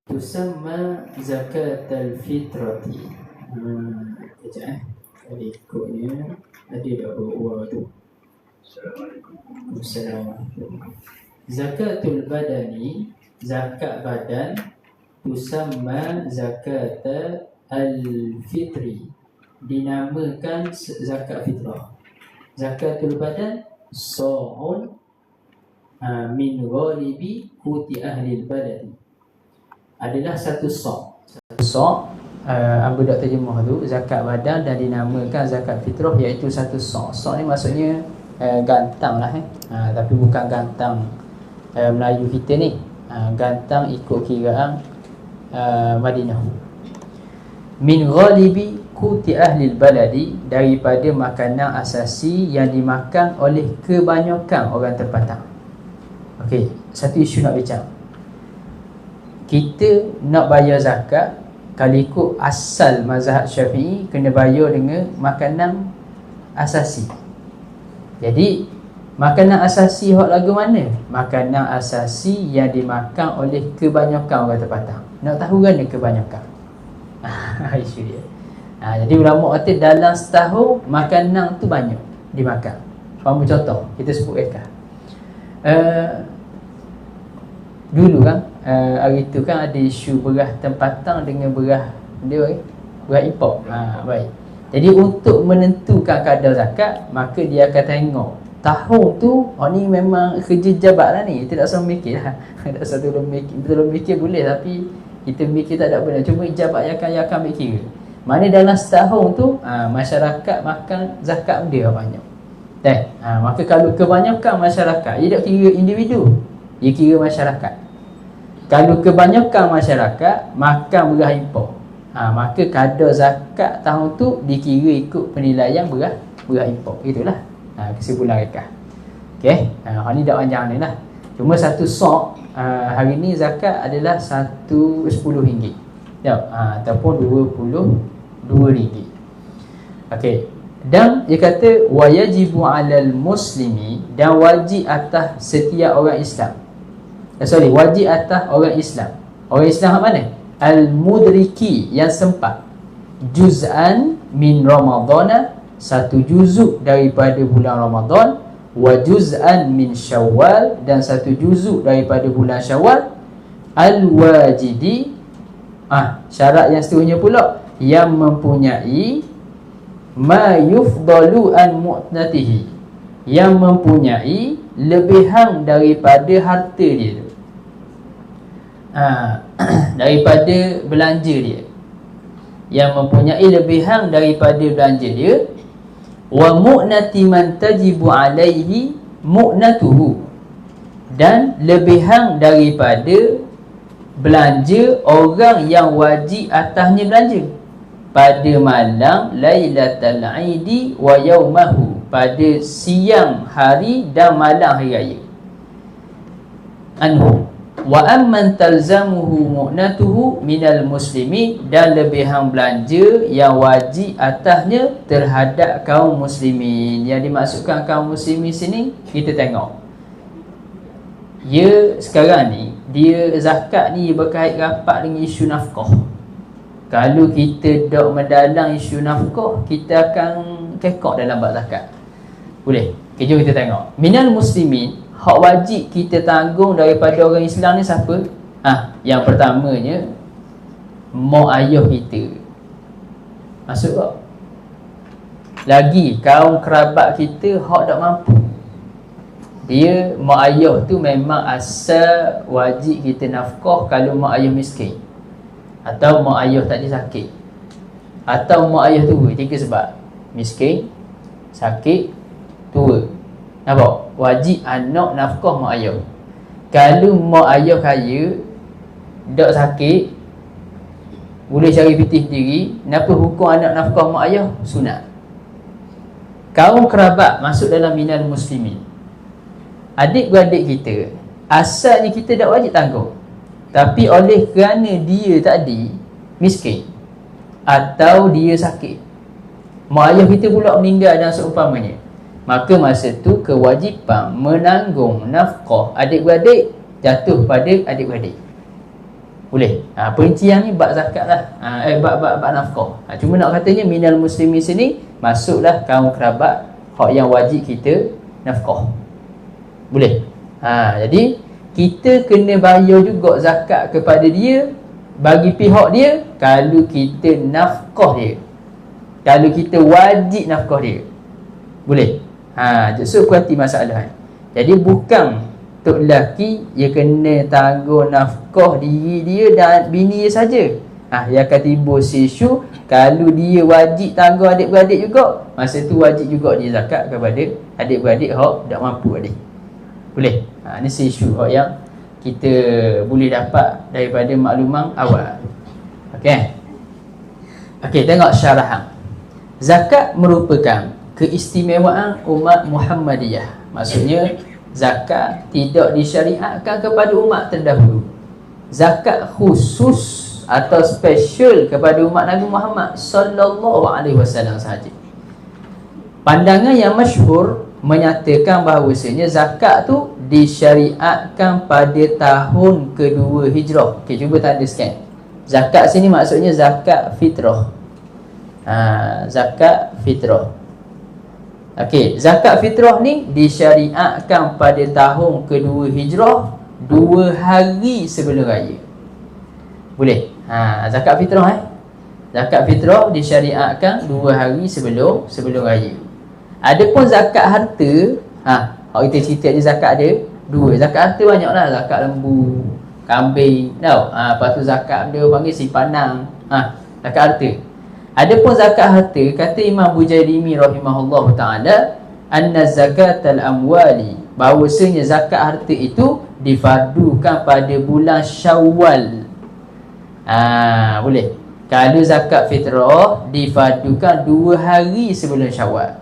tusamma zakatal fitrati. Kejap Kalau ikutnya ada dah bawa tu. Assalamualaikum. Zakatul badani, zakat badan, tusamma zakata al-fitri, dinamakan zakat fitrah. Zakatul badan sa'un min ghalibi kuti ahli al-baladi, adalah satu sa'. Satu sa', Abu Dak terjemah tu, zakat badan dan dinamakan zakat fitrah, iaitu satu sa'. Sa' ni maksudnya gantang lah tapi bukan gantang Melayu kita ni, gantang ikut kiraan Madinah. Min ghalibi kuti ahli baladi, daripada makanan asasi yang dimakan oleh kebanyakan orang tempatan. Okey, satu isu nak bincang. Kita nak bayar zakat, kalau ikut asal mazhab Syafi'i, kena bayar dengan makanan asasi. Jadi makanan asasi hak lagu mana? Makanan asasi yang dimakan oleh kebanyakan orang tempatan. Nak tahu kan kebanyakan? Isu dia. Jadi ulama kata dalam setahun makanan tu banyak dimakan. Faham contoh? Kita sebut rekah. Dulu kan hari tu kan ada isu beras tempatan dengan beras dia beras import. Baik. Jadi untuk menentukan kadar zakat, maka dia akan tengok tahun tu ni memang kerja jabat lah ni. Tidak usah mikir lah. Tak usah tolong mikir boleh, tapi kita mikir tak ada benar. Cuma jabat yang akan ambil kira. Mana dalam setahun tu masyarakat makan zakat dia banyak. Maka kalau kebanyakan masyarakat, ia tak kira individu, ia kira masyarakat. Kalau kebanyakan masyarakat makan beras import, maka kadar zakat tahun tu dikira ikut penilaian beras import. Itulah kesimpulan rekah. Okey, ni dah panjang ni lah. Cuma satu sok hari ni zakat adalah RM10 ataupun RM22. Okey. Dan dia kata wayajibu 'alal muslimi, dan wajib atas setiap orang Islam. Wajib atas orang Islam. Orang Islam mana? Al-mudriki, yang sempat, juz'an min ramadana, satu juzuk daripada bulan Ramadan, wa juz'an min Syawal, dan satu juzuk daripada bulan Syawal, al-wajidi, syarat yang seterusnya pula, yang mempunyai ma yufdalu an mu'natihi, yang mempunyai lebihan daripada harta dia, daripada belanja dia, yang mempunyai lebihan daripada belanja dia, wa mu'nati man tajibu alaihi mu'natuhu, dan lebihan daripada belanja orang yang wajib atasnya belanja pada malam Lailatul Aidi wa yaumahu, pada siang hari dan malam hari raya. Anhu wa amman talzamuhu mu'natuhu minal muslimin, dan lebihan belanja yang wajib atasnya terhadap kaum muslimin. Yang dimaksudkan kaum muslimin sini, kita tengok sekarang ni, dia zakat ni berkait rapat dengan isu nafkah. Kalau kita dok mendalam isu nafkah, kita akan kekok dalam bab zakat. Boleh? Okay, jom kita tengok. Minal muslimin, hak wajib kita tanggung daripada orang Islam ni siapa? Yang pertamanya, mak ayah kita. Masuk tak? Lagi kaum kerabat kita hak tak mampu. Dia mak ayah tu memang asal wajib kita nafkah kalau mak ayah miskin, atau mak ayah tak ada sakit, atau mak ayah tua. 3 sebab: miskin, sakit, tua. Nampak? Wajib anak nafkah mak ayah. Kalau mak ayah kaya, tak sakit, boleh cari pitih sendiri, kenapa hukum anak nafkah mak ayah? Sunat. Kaum kerabat masuk dalam minal muslimin. Adik-beradik kita, asalnya kita tak wajib tanggung, tapi oleh kerana dia tadi miskin atau dia sakit, mak ayah kita pula meninggal dan seumpamanya, maka masa tu kewajipan menanggung nafkah adik-beradik jatuh pada adik-beradik. Boleh. Perincian ni bab zakat lah. Bab nafkah. Cuma nak katanya minal muslimin sini masuklah kaum kerabat hak yang wajib kita nafkah. Boleh. Jadi kita kena bayar juga zakat kepada dia bagi pihak dia kalau kita nafkah dia. Kalau kita wajib nafkah dia. Boleh. So perhati masalah. Jadi bukan tok lelaki dia kena tanggung nafkah diri dia dan bini dia saja. Dia akan timbul isu kalau dia wajib tanggung adik-beradik juga, masa tu wajib juga dia zakat kepada adik-beradik hak tak mampu adik. Boleh. Ni isu hak yang kita boleh dapat daripada makluman awal. Okey, tengok syarahan. Zakat merupakan keistimewaan umat Muhammadiyah. Maksudnya zakat tidak disyariatkan kepada umat terdahulu. Zakat khusus atau special kepada umat Nabi Muhammad sallallahu alaihi wasallam sahaja. Pandangan yang masyhur menyatakan bahawasanya zakat tu disyariatkan pada tahun kedua Hijrah. Okey, cuba tanda scan. Zakat sini maksudnya zakat fitrah. Zakat fitrah. Okey, zakat fitrah ni disyariatkan pada tahun kedua Hijrah, 2 hari sebelum raya. Boleh. Zakat fitrah zakat fitrah disyariatkan 2 hari sebelum raya. Adapun zakat harta, kalau kita cerita je zakat ada 2. Zakat harta banyaklah, zakat lembu, kambing, tahu. Lepas tu zakat dia panggil sipanang. Zakat harta. Adapun zakat harta, kata Imam Bujairimi rahimahullah taala, anna zakatal amwali, bahawasanya zakat harta itu difardukan pada bulan Syawal. Boleh. Kalau zakat fitrah difardukan 2 hari sebelum Syawal.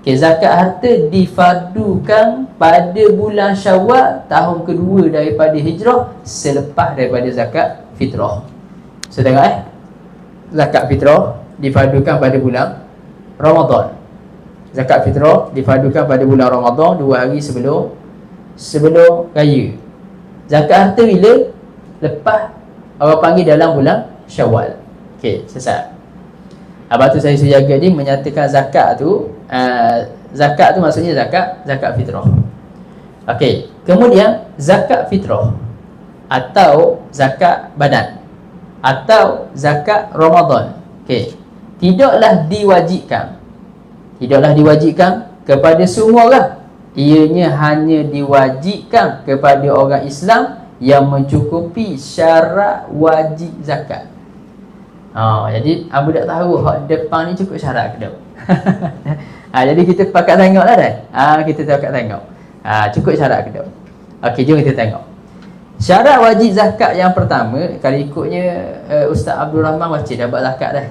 Okay, zakat harta difardukan pada bulan Syawal tahun kedua daripada Hijrah selepas daripada zakat fitrah. So tengok zakat fitrah difardukan pada bulan Ramadan. Zakat fitrah difardukan pada bulan Ramadan 2 hari sebelum raya. Zakat harta bila? Lepas orang panggil dalam bulan Syawal. Okey, selesai. Lepas tu saya jaga dia menyatakan zakat tu maksudnya zakat fitrah. Okey, kemudian zakat fitrah atau zakat badan atau zakat Ramadan. Okey, tidaklah diwajibkan kepada semua orang. Ianya hanya diwajibkan kepada orang Islam yang mencukupi syarat wajib zakat. Jadi Abu tak tahu hak depan ni cukup syarat ke tak? Jadi kita pakat tengoklah dah. Kita pakat tengok. Cukup syarat ke tak? Okey, jom kita tengok. Syarat wajib zakat yang pertama, kalau ikutnya Ustaz Abdul Rahman baca dah buat zakat dah.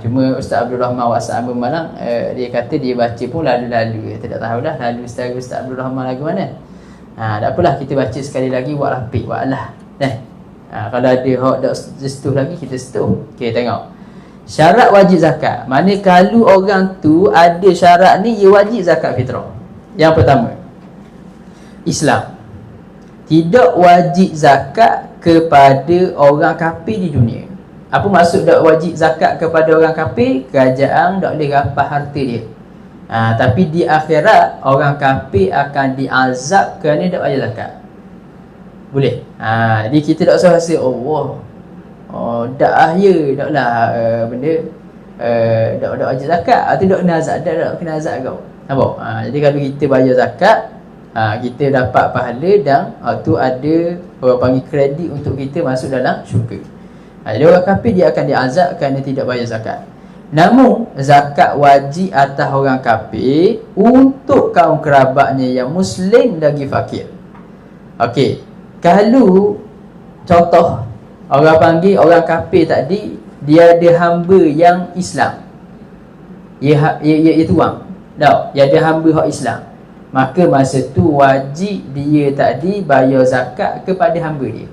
Cuma Ustaz Abdul Rahman WhatsApp Malang, dia kata dia baca pun lalu-lalu. Kita tak tahu dah lalu Ustaz Abdul Rahman lagu mana. Tak apalah, kita baca sekali lagi, buat rapik, buat lah. Kalau ada hak tak setuh lagi, kita setuh. Okey, tengok. Syarat wajib zakat. Mana kalau orang tu ada syarat ni, dia wajib zakat fitrah. Yang pertama, Islam. Tidak wajib zakat kepada orang kafir di dunia. Apa maksud tak wajib zakat kepada orang kafir? Kerajaan tak boleh rapah harta dia. Tapi di akhirat orang kafir akan diazab kerana tak bayar zakat. Boleh. Jadi kita tak usah rasa taklah benda tak wajib zakat atau tak kena azab, tak kena azab kau. Nampak? Jadi kalau kita bayar zakat, kita dapat pahala dan tu ada orang panggil kredit untuk kita masuk dalam syurga. Jadi orang kafir dia akan diazab kerana tidak bayar zakat. Namun zakat wajib atas orang kafir untuk kaum kerabatnya yang muslim lagi fakir. Okey, kalau contoh orang panggil orang kafir tadi, dia ada hamba yang Islam, ia tuang tak, dia ada hamba hak Islam, maka masa tu wajib dia tadi bayar zakat kepada hamba dia.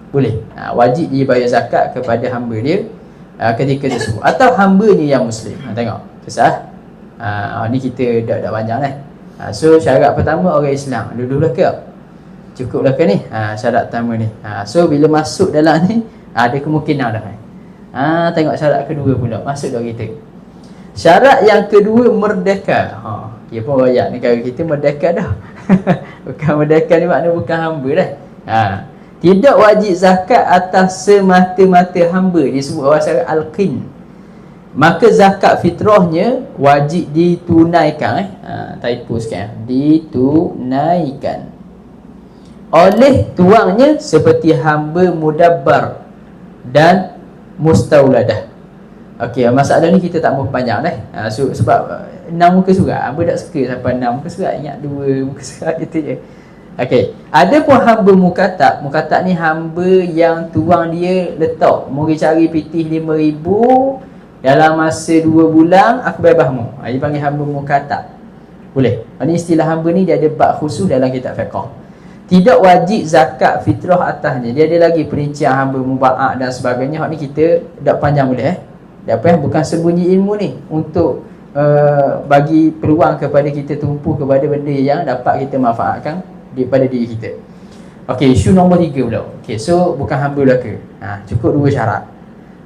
Boleh. Wajib dia bayar zakat kepada hamba dia ketika tersebut atau hambanya yang muslim. Tengok kisah ni kita dah banyak So syarat pertama orang Islam dulu belaka. Cukuplah ke ni? Syarat pertama ni. So bila masuk dalam ni, ada kemungkinan dah. Tengok syarat kedua pula. Masuk dah kita. Syarat yang kedua, merdeka. Dia pun rakyat negara kita merdeka dah. Bukan merdeka ni makna bukan hamba dah. Tidak wajib zakat atas semata-mata hamba. Disebut bahasa al-qin. Maka zakat fitrahnya wajib ditunaikan. Typo sikit. Ditunaikan oleh tuangnya seperti hamba mudabbar dan mustauladah. Okey, masalah ni kita tak mau panjang dah. Sebab 6 muka surat, hamba tak suka sampai 6 muka surat, ingat 2 muka surat gitu je. Okey, ada pun hamba mukatab. Mukatab ni hamba yang tuang dia letak, mari cari pitih 5,000 dalam masa 2 bulan aku bebasmu. Dia panggil hamba mukatab. Boleh. Ini istilah hamba ni dia ada bab khusus dalam kitab fiqh. Tidak wajib zakat fitrah atasnya. Dia ada lagi perincian hamba mubaa' dan sebagainya. Hak ni kita tak panjang boleh bukan sembunyi ilmu ni untuk bagi peluang kepada kita tumpu kepada benda yang dapat kita manfaatkan daripada diri kita. Okey, isu nombor 3 pula. Okey, so bukan hamba belaka. Cukup 2 syarat.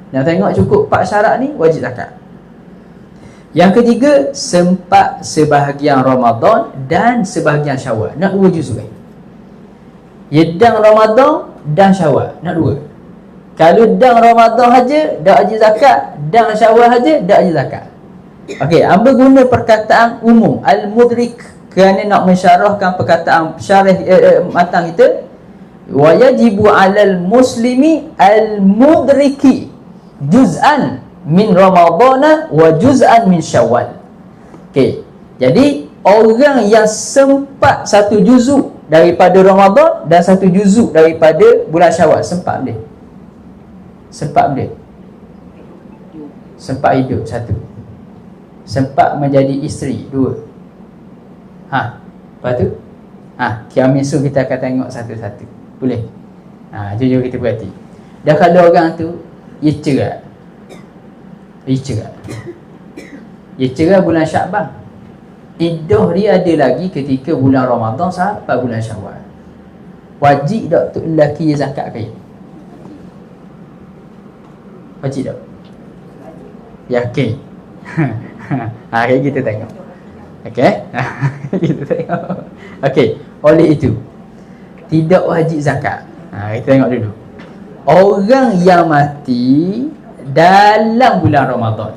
Dan tengok cukup 4 syarat ni wajib zakat. Yang ketiga, sempat sebahagian Ramadan dan sebahagian Syawal. Nak 2 juz. Dang Ramadan dan Syawal. Nak 2. Kalau dang Ramadan saja dak wajib zakat, dang Syawal saja dak wajib zakat. Okey, hamba guna perkataan umum al-mudrik kerana nak mensyarahkan perkataan syarah matang kita. Wa yajibu 'alal muslimi al-mudriki juz'an min Ramadana wa juz'an min Syawal. Okey. Jadi orang yang sempat 1 juzuk daripada Ramadan dan 1 juzuk daripada bulan Syawal, sempat boleh. Sempat boleh. Sempat hidup 1. Sempat menjadi isteri 2. Lepas tu kiamat esok kita akan tengok satu-satu. Boleh. Jujur kita berhati. Dah kalau orang tu dia cerai. Dia cerai bulan Syakban. Iddah dia ada lagi ketika bulan Ramadan sampai bulan Syawal. Wajib tak untuk lelaki dia zakat kaya? Wajib tak? Yakin? Hari kita tengok. Okey? Kita tengok. Okey, oleh itu tidak wajib zakat. Kita tengok dulu. Orang yang mati dalam bulan Ramadan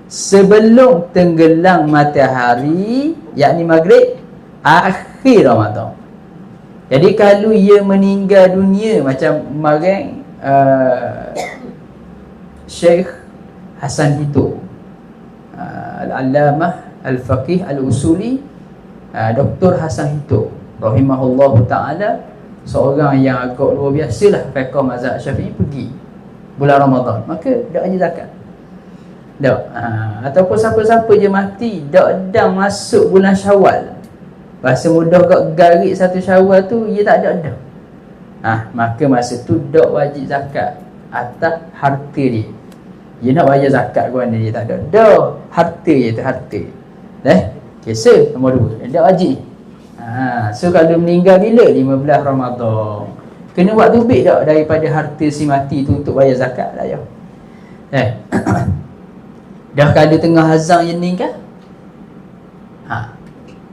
sebelum tenggelam matahari, yakni maghrib akhir Ramadan. Jadi kalau ia meninggal dunia macam kemarin Syekh Hasan Hito, Al-Allamah Al-Faqih Al-Usuli, Dr. Hasan Hito rahimahullahu ta'ala, seorang yang agak luar biasa lah fiqh mazhab Syafi'i, pergi bulan Ramadan, maka dak wajib zakat. Tak. Ataupun siapa-siapa je mati dak masuk bulan Syawal, bahasa mudah kat garik 1 Syawal tu dia tak ada dah. Maka masa tu dak wajib zakat atas harta dia. Dia nak bayar zakat ke mana dia tak ada. Dah harta dia tu harta. Kisah nombor 2 dak wajib. So kalau meninggal bila? 15 Ramadan. Kena buat tubik tak daripada harta si mati tu untuk bayar zakat dah ya. Dah kalau tengah hazang yang meninggal?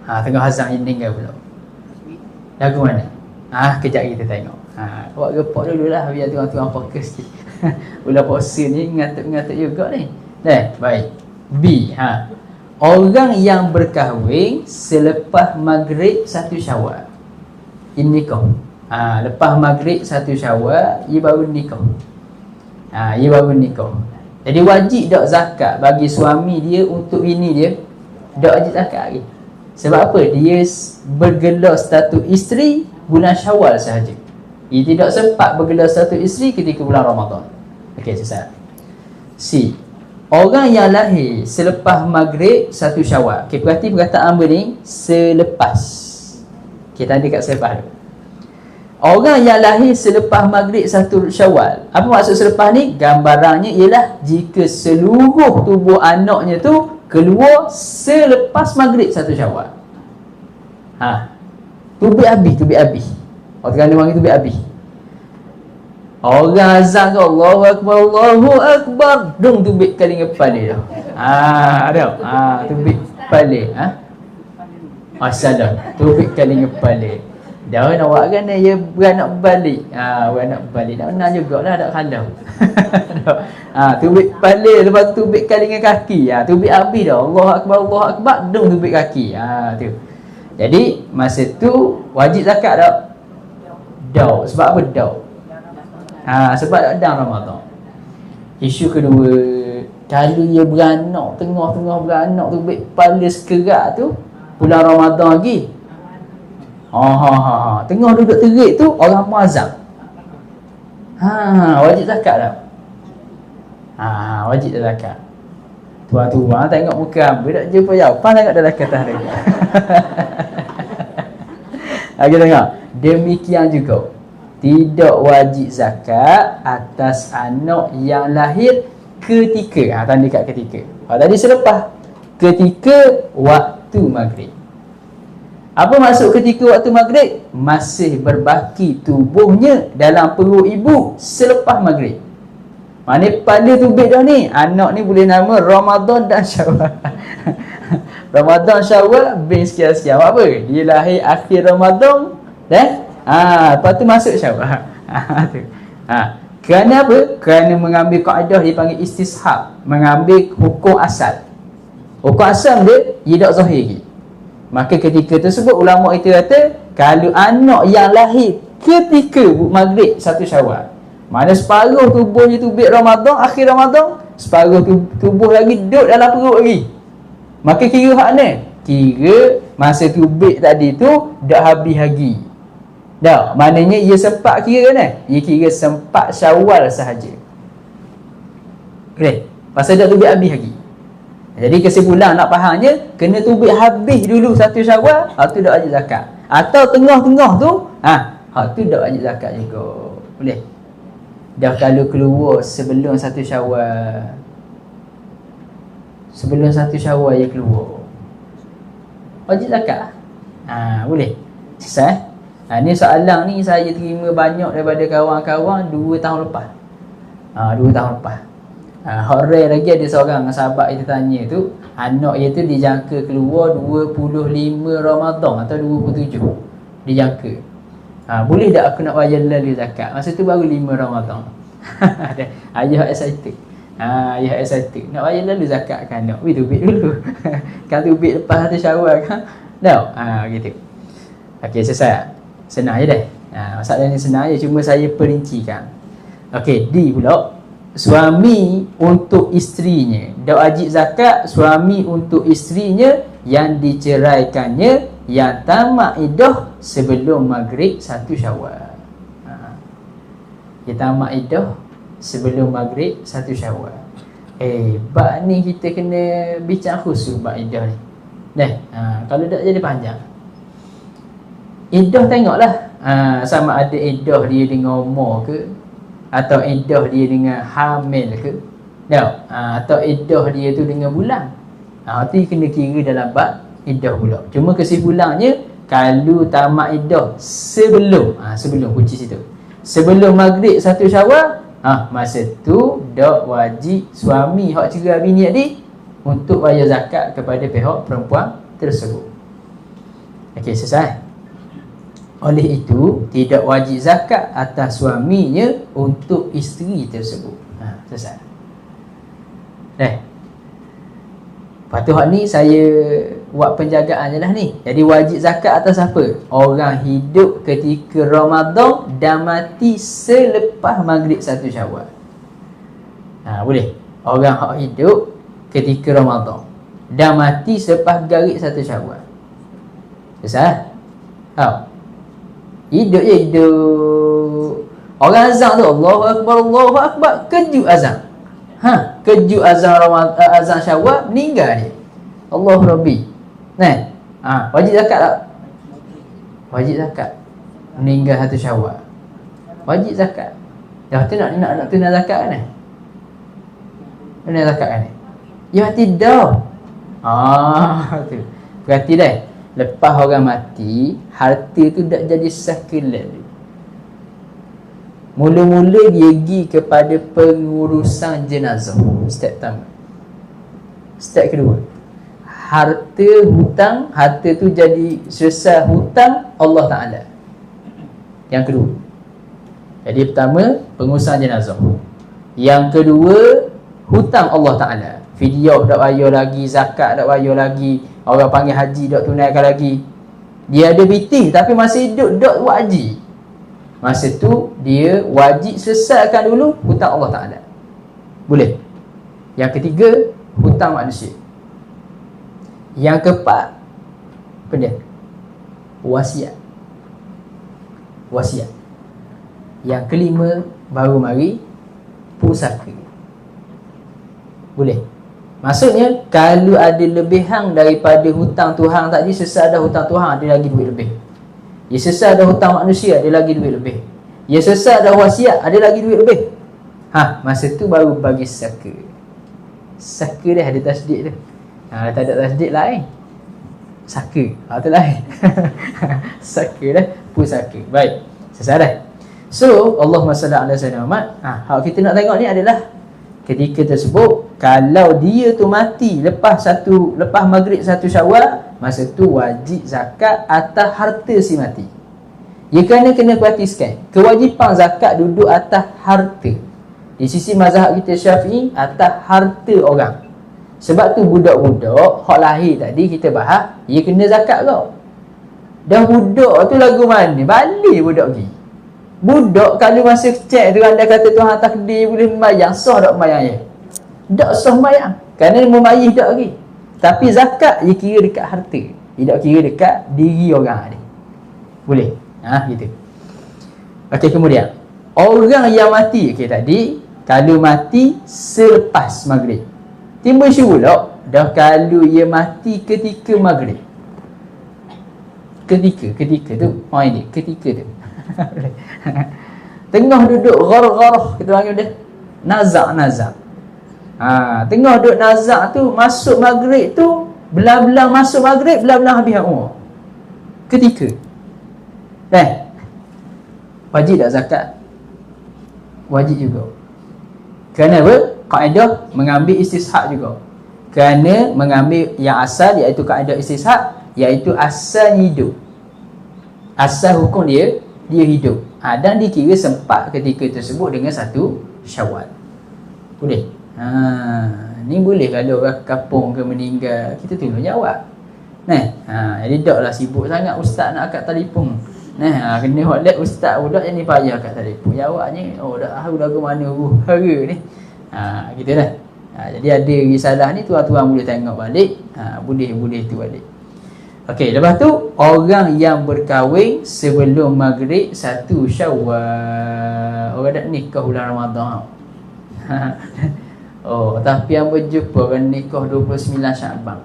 Tengah hazang yang meninggal pula. Lagu mana? Kejap kita tengok. Buat report dulu lah biar tuan-tuan fokus sikit. Bulan puasa ni ngantuk-ngantuk juga ni. Baik. B. Orang yang berkahwin selepas maghrib 1 Syawal. Ini nikah. Lepas maghrib 1 Syawal, ia baru nikah. Ia baru nikah. Jadi wajib tak zakat bagi suami dia untuk bini dia? Tak wajib zakat lagi. Sebab apa? Dia bergelar status isteri bulan Syawal sahaja. Dia tidak sempat bergelar status isteri ketika bulan Ramadan. Okey, selesai. C. Orang yang lahir selepas maghrib 1 Syawal. Okey, perhati perkataan apa ni? Selepas. Kita ada kat selepas tu. Orang yang lahir selepas maghrib 1 Syawal. Apa maksud selepas ni? Gambarannya ialah jika seluruh tubuh anaknya tu keluar selepas maghrib 1 Syawal. Tubik habis. Waktu kena wangi tubik habis. Orang azan ke Allahu Akbar, Allahu Akbar, dong tubik kali dengan kepala dah. Ada. Tubik kepala. Masalah. Tubik kali dengan kepala. Dah nak buat kan dia beranak balik. Beranak balik. Nak menang jugalah, tak kalah. Tubik kepala, lepas tu tubik kali dengan kaki. Tubik habis dah. Allahu Akbar, Allahu Akbar, dong tubik kaki. Tu. Jadi masa tu wajib zakat tak? Daud. Sebab apa daud? Sebab tak dalam Ramadan. Isu kedua, kalau dia beranak, tengah-tengah beranak tu kepala sekerak tu, bulan Ramadan lagi. Tengah duduk terik tu orang muazzam. Wajib zakat tak? Wajib zakat. Tuan-tuan tengok muka hamba tak jumpa jawapan tengok dalam kata dia. Kita tengok. Demikian juga tidak wajib zakat atas anak yang lahir ketika, tanda kat ketika. Tadi selepas ketika waktu maghrib. Apa maksud ketika waktu maghrib? Masih berbaki tubuhnya dalam perut ibu selepas maghrib. Mana pada tubik dah ni, anak ni boleh nama Ramadan dan Syawal. Ramadan Syawal bin sekian-sekian. Apa? Dia lahir akhir Ramadan lepas tu masuk Syawal. Kerana apa? Kerana mengambil kaedah dipanggil istishab, mengambil hukum asal. Hukum asal dia tidak zahir lagi. Maka ketika tersebut ulama itu kata, kalau anak yang lahir ketika maghrib 1 Syawal, mana separuh tubuh dia tubik Ramadan, akhir Ramadan, separuh tubuh lagi duduk dalam perut lagi. Maka kira hak ni, kira masa tubik tadi tu dah habis lagi. Dah, maknanya ia sempat kira kan? Ia kira sempat Syawal sahaja. Okay, pasal dah tubik habis lagi. Jadi kesimpulan nak fahamnya, kena tubik habis dulu 1 Syawal, hak tu dah wajib zakat. Atau tengah-tengah tu, hak tu dah wajib zakat juga. Boleh? Dah kalau keluar sebelum 1 Syawal. Sebelum 1 Syawal dia keluar, wajib zakat. Boleh? Selesai? Ni soalan ni saya terima banyak daripada kawan-kawan 2 tahun lepas. 2 tahun lepas. Hak rare lagi ada seorang sahabat kita tanya tu, anak dia tu dijangka keluar 25 Ramadan atau 27. Dijangka. Boleh tak aku nak bayar lalu zakat? Masa tu baru 5 Ramadan. Ayah excited. Ayah excited. Nak bayar lalu zakat kan anak. Weh tubik dulu. Kan tubik lepas 1 Syawal kan. Dah. Gitu. Okey, selesai. Senang je dah. Masalah ni senang je, cuma saya perincikan. Okey, D pula. Suami untuk isterinya, dak wajib zakat suami untuk isterinya yang diceraikannya yang tamat iddah sebelum maghrib 1 Syawal. Dia tamat iddah sebelum maghrib 1 Syawal. Bab ni kita kena bincang khusus bab iddah ni. Kalau tak jadi panjang. Iddah tengoklah sama ada iddah dia dengan umur ke, atau iddah dia dengan hamil ke, atau iddah dia tu dengan bulan. Itu kena kira dalam bab iddah pula. Cuma kesimpulannya, kalau tamat iddah sebelum sebelum kunci situ, sebelum maghrib 1 Syawal, masa tu dak wajib suami hak cerai bini tadi untuk bayar zakat kepada pihak perempuan tersebut. Okey, selesai. Oleh itu, tidak wajib zakat atas suaminya untuk isteri tersebut. Selesai. Lepas tu hak ni saya buat penjagaan je lah ni. Jadi wajib zakat atas apa? Orang hidup ketika Ramadan dan mati selepas maghrib 1 Syawal. Boleh? Orang hak hidup ketika Ramadan dan mati selepas maghrib 1 Syawal. Selesai? Hidup je hidup. Orang azan tu Allahu Akbar, Allahu Akbar, kejut azan. Kejut azan Ramadan, azan Syawal, meninggal dia. Allahu Rabbi. Wajib zakat tak? Wajib zakat. Meninggal 1 Syawal. Wajib zakat. Dah tu nak tunai zakat kan? Tunai zakat kan? Ya mati dah. Tu. Berarti dah. Lepas orang mati, harta tu tak jadi sah kelak. Mula-mula dia pergi kepada pengurusan jenazah. Step pertama. Step kedua, harta hutang, harta tu jadi selesai hutang Allah Ta'ala. Yang kedua. Jadi pertama, pengurusan jenazah. Yang kedua, hutang Allah Ta'ala. Fidyah tak bayar lagi, zakat tak bayar lagi, orang panggil haji tak tunaikan lagi. Dia ada biti tapi masih hidup tak buat haji. Masa tu dia wajib selesaikan dulu hutang Allah Ta'ala. Boleh. Yang ketiga, hutang manusia. Yang keempat, apa dia? Wasiat. Wasiat. Yang kelima, baru mari pusaka. Boleh. Maksudnya, kalau ada lebihan daripada hutang Tuhan tadi, selesai ada hutang Tuhan, ada lagi duit lebih. Ya, selesai ada hutang manusia, ada lagi duit lebih. Ya, selesai ada wasiat, ada lagi duit lebih. Masa tu baru bagi saka. Saka dah ada tasdik tu. Tak ada tasdik lain. Saka. Tu lain. Saka dah, pusaka. Baik. Selesai dah. So, Allahumma salli ala sayyidina Muhammad. Hak kita nak tengok ni adalah ketika tersebut, kalau dia tu mati lepas maghrib 1 Syawal, masa tu wajib zakat atas harta si mati. Ya, kena perhatikan, kewajipan zakat duduk atas harta. Di sisi mazhab kita Syafi'i, atas harta orang. Sebab tu budak-budak hak lahir tadi kita bahas, dia kena zakat kau. Dah budak tu lagu mana? Balik budak pergi. Budak kalau masa kecil tu anda kata Tuhan takdir boleh membayang, sah tak membayang ya? Tak sah membayang. Kerana memayih tak lagi. Tapi zakat dia kira dekat harta. Dia tak kira dekat diri orang ni. Boleh? Gitu. Okey, kemudian orang yang mati tadi, kalau mati selepas maghrib, timbul isu pula dah kalau ia mati ketika maghrib. Ketika tu, ini ketika tu. Tengah duduk gharah, kita panggil dia nazak. Tengah duduk nazak tu, masuk maghrib tu, belah-belah masuk maghrib, belah-belah habis umur. Ketika wajib tak zakat? Wajib juga. Kerana apa? Kaedah mengambil istishak juga. Kerana mengambil yang asal, iaitu kaedah istishak, iaitu asal hidup. Asal hukum dia hidup. Dan dikira sempat ketika tersebut dengan 1 Syawal. Boleh? Ni boleh kalau orang kampung ke meninggal, kita tolong jawab. Jadi taklah sibuk sangat ustaz nak angkat telefon. Kena hotlet ustaz pula yang ni payah kat telefon. Jawabnya, dah tahu lagu mana hara ni. Gitu lah. Jadi ada risalah ni, tuan-tuan boleh tengok balik. Boleh tu balik. Okey, lepas tu orang yang berkahwin sebelum maghrib 1 Syawal, orang dah nikah bulan Ramadan. Tapi yang berjumpa orang nikah 29 Syaban.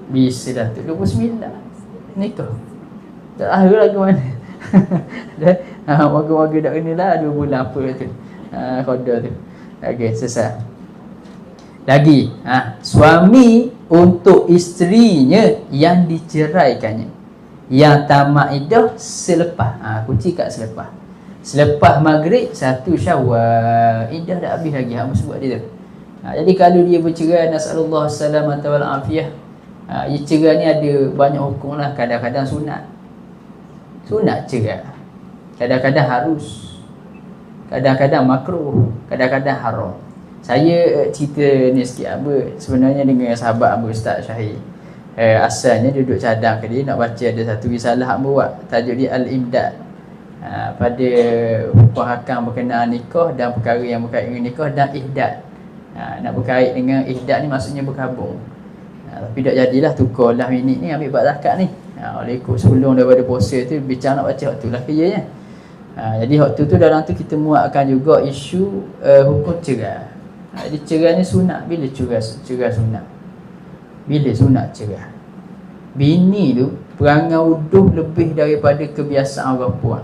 Bisa dah tu 29 nikah. Tak tahu lagu mana. Moga-moga tak kena lah 2 bulan apa tu. Khoda tu. Okey, selesai. Lagi, suami untuk isterinya yang diceraikannya, yang tamat iddah selepas, kunci kat selepas maghrib 1 Syawal, iddah dah habis lagi, hang sebut dia tu. Jadi kalau dia bercerai, nasallallahu salamata wal afiyah, cerai ni ada banyak hukum lah. Kadang-kadang sunat cerai, kadang-kadang harus, kadang-kadang makruh, kadang-kadang haram. Saya cerita ni sikit sebenarnya dengan sahabat Ustaz Syahir. Asalnya duduk cadang ke dia nak baca ada satu risalah buat, tajuk dia Al-Imdad, pada hukum hakam berkenaan nikah dan perkara yang berkait dengan nikah dan ihdad. Nak berkait dengan ihdad ni maksudnya berkabung. Tapi tak jadilah, tukarlah minit ni ambil bab zakat ni. Oleh ikut sebelum daripada puasa tu bincang nak baca waktu lah kerjanya. Jadi waktu tu dalam tu kita muatkan juga isu hukum cerai. Jadi cerai ni sunat. Bila cerai sunat? Bila sunat cerai? Bini tu perangai uduh lebih daripada kebiasaan orang puan.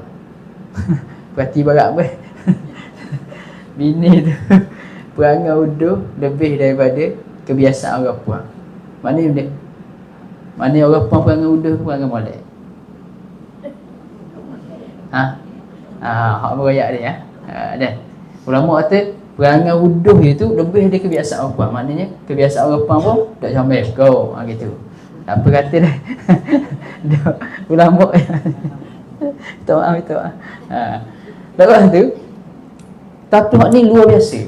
Perhati barat apa? Bini tu perangai uduh lebih daripada kebiasaan orang puan. Mana benda? Mana orang puan perangai uduh, perangai molek? Hak beroyak dia dan ulama kata perangai wuduh itu lebih dari kebiasaan orang. Maknanya kebiasaan orang pun tak comel kau gitu. Apa kata dah. Ulama minta maaf. Lepas tu tapi hak ni luar biasa.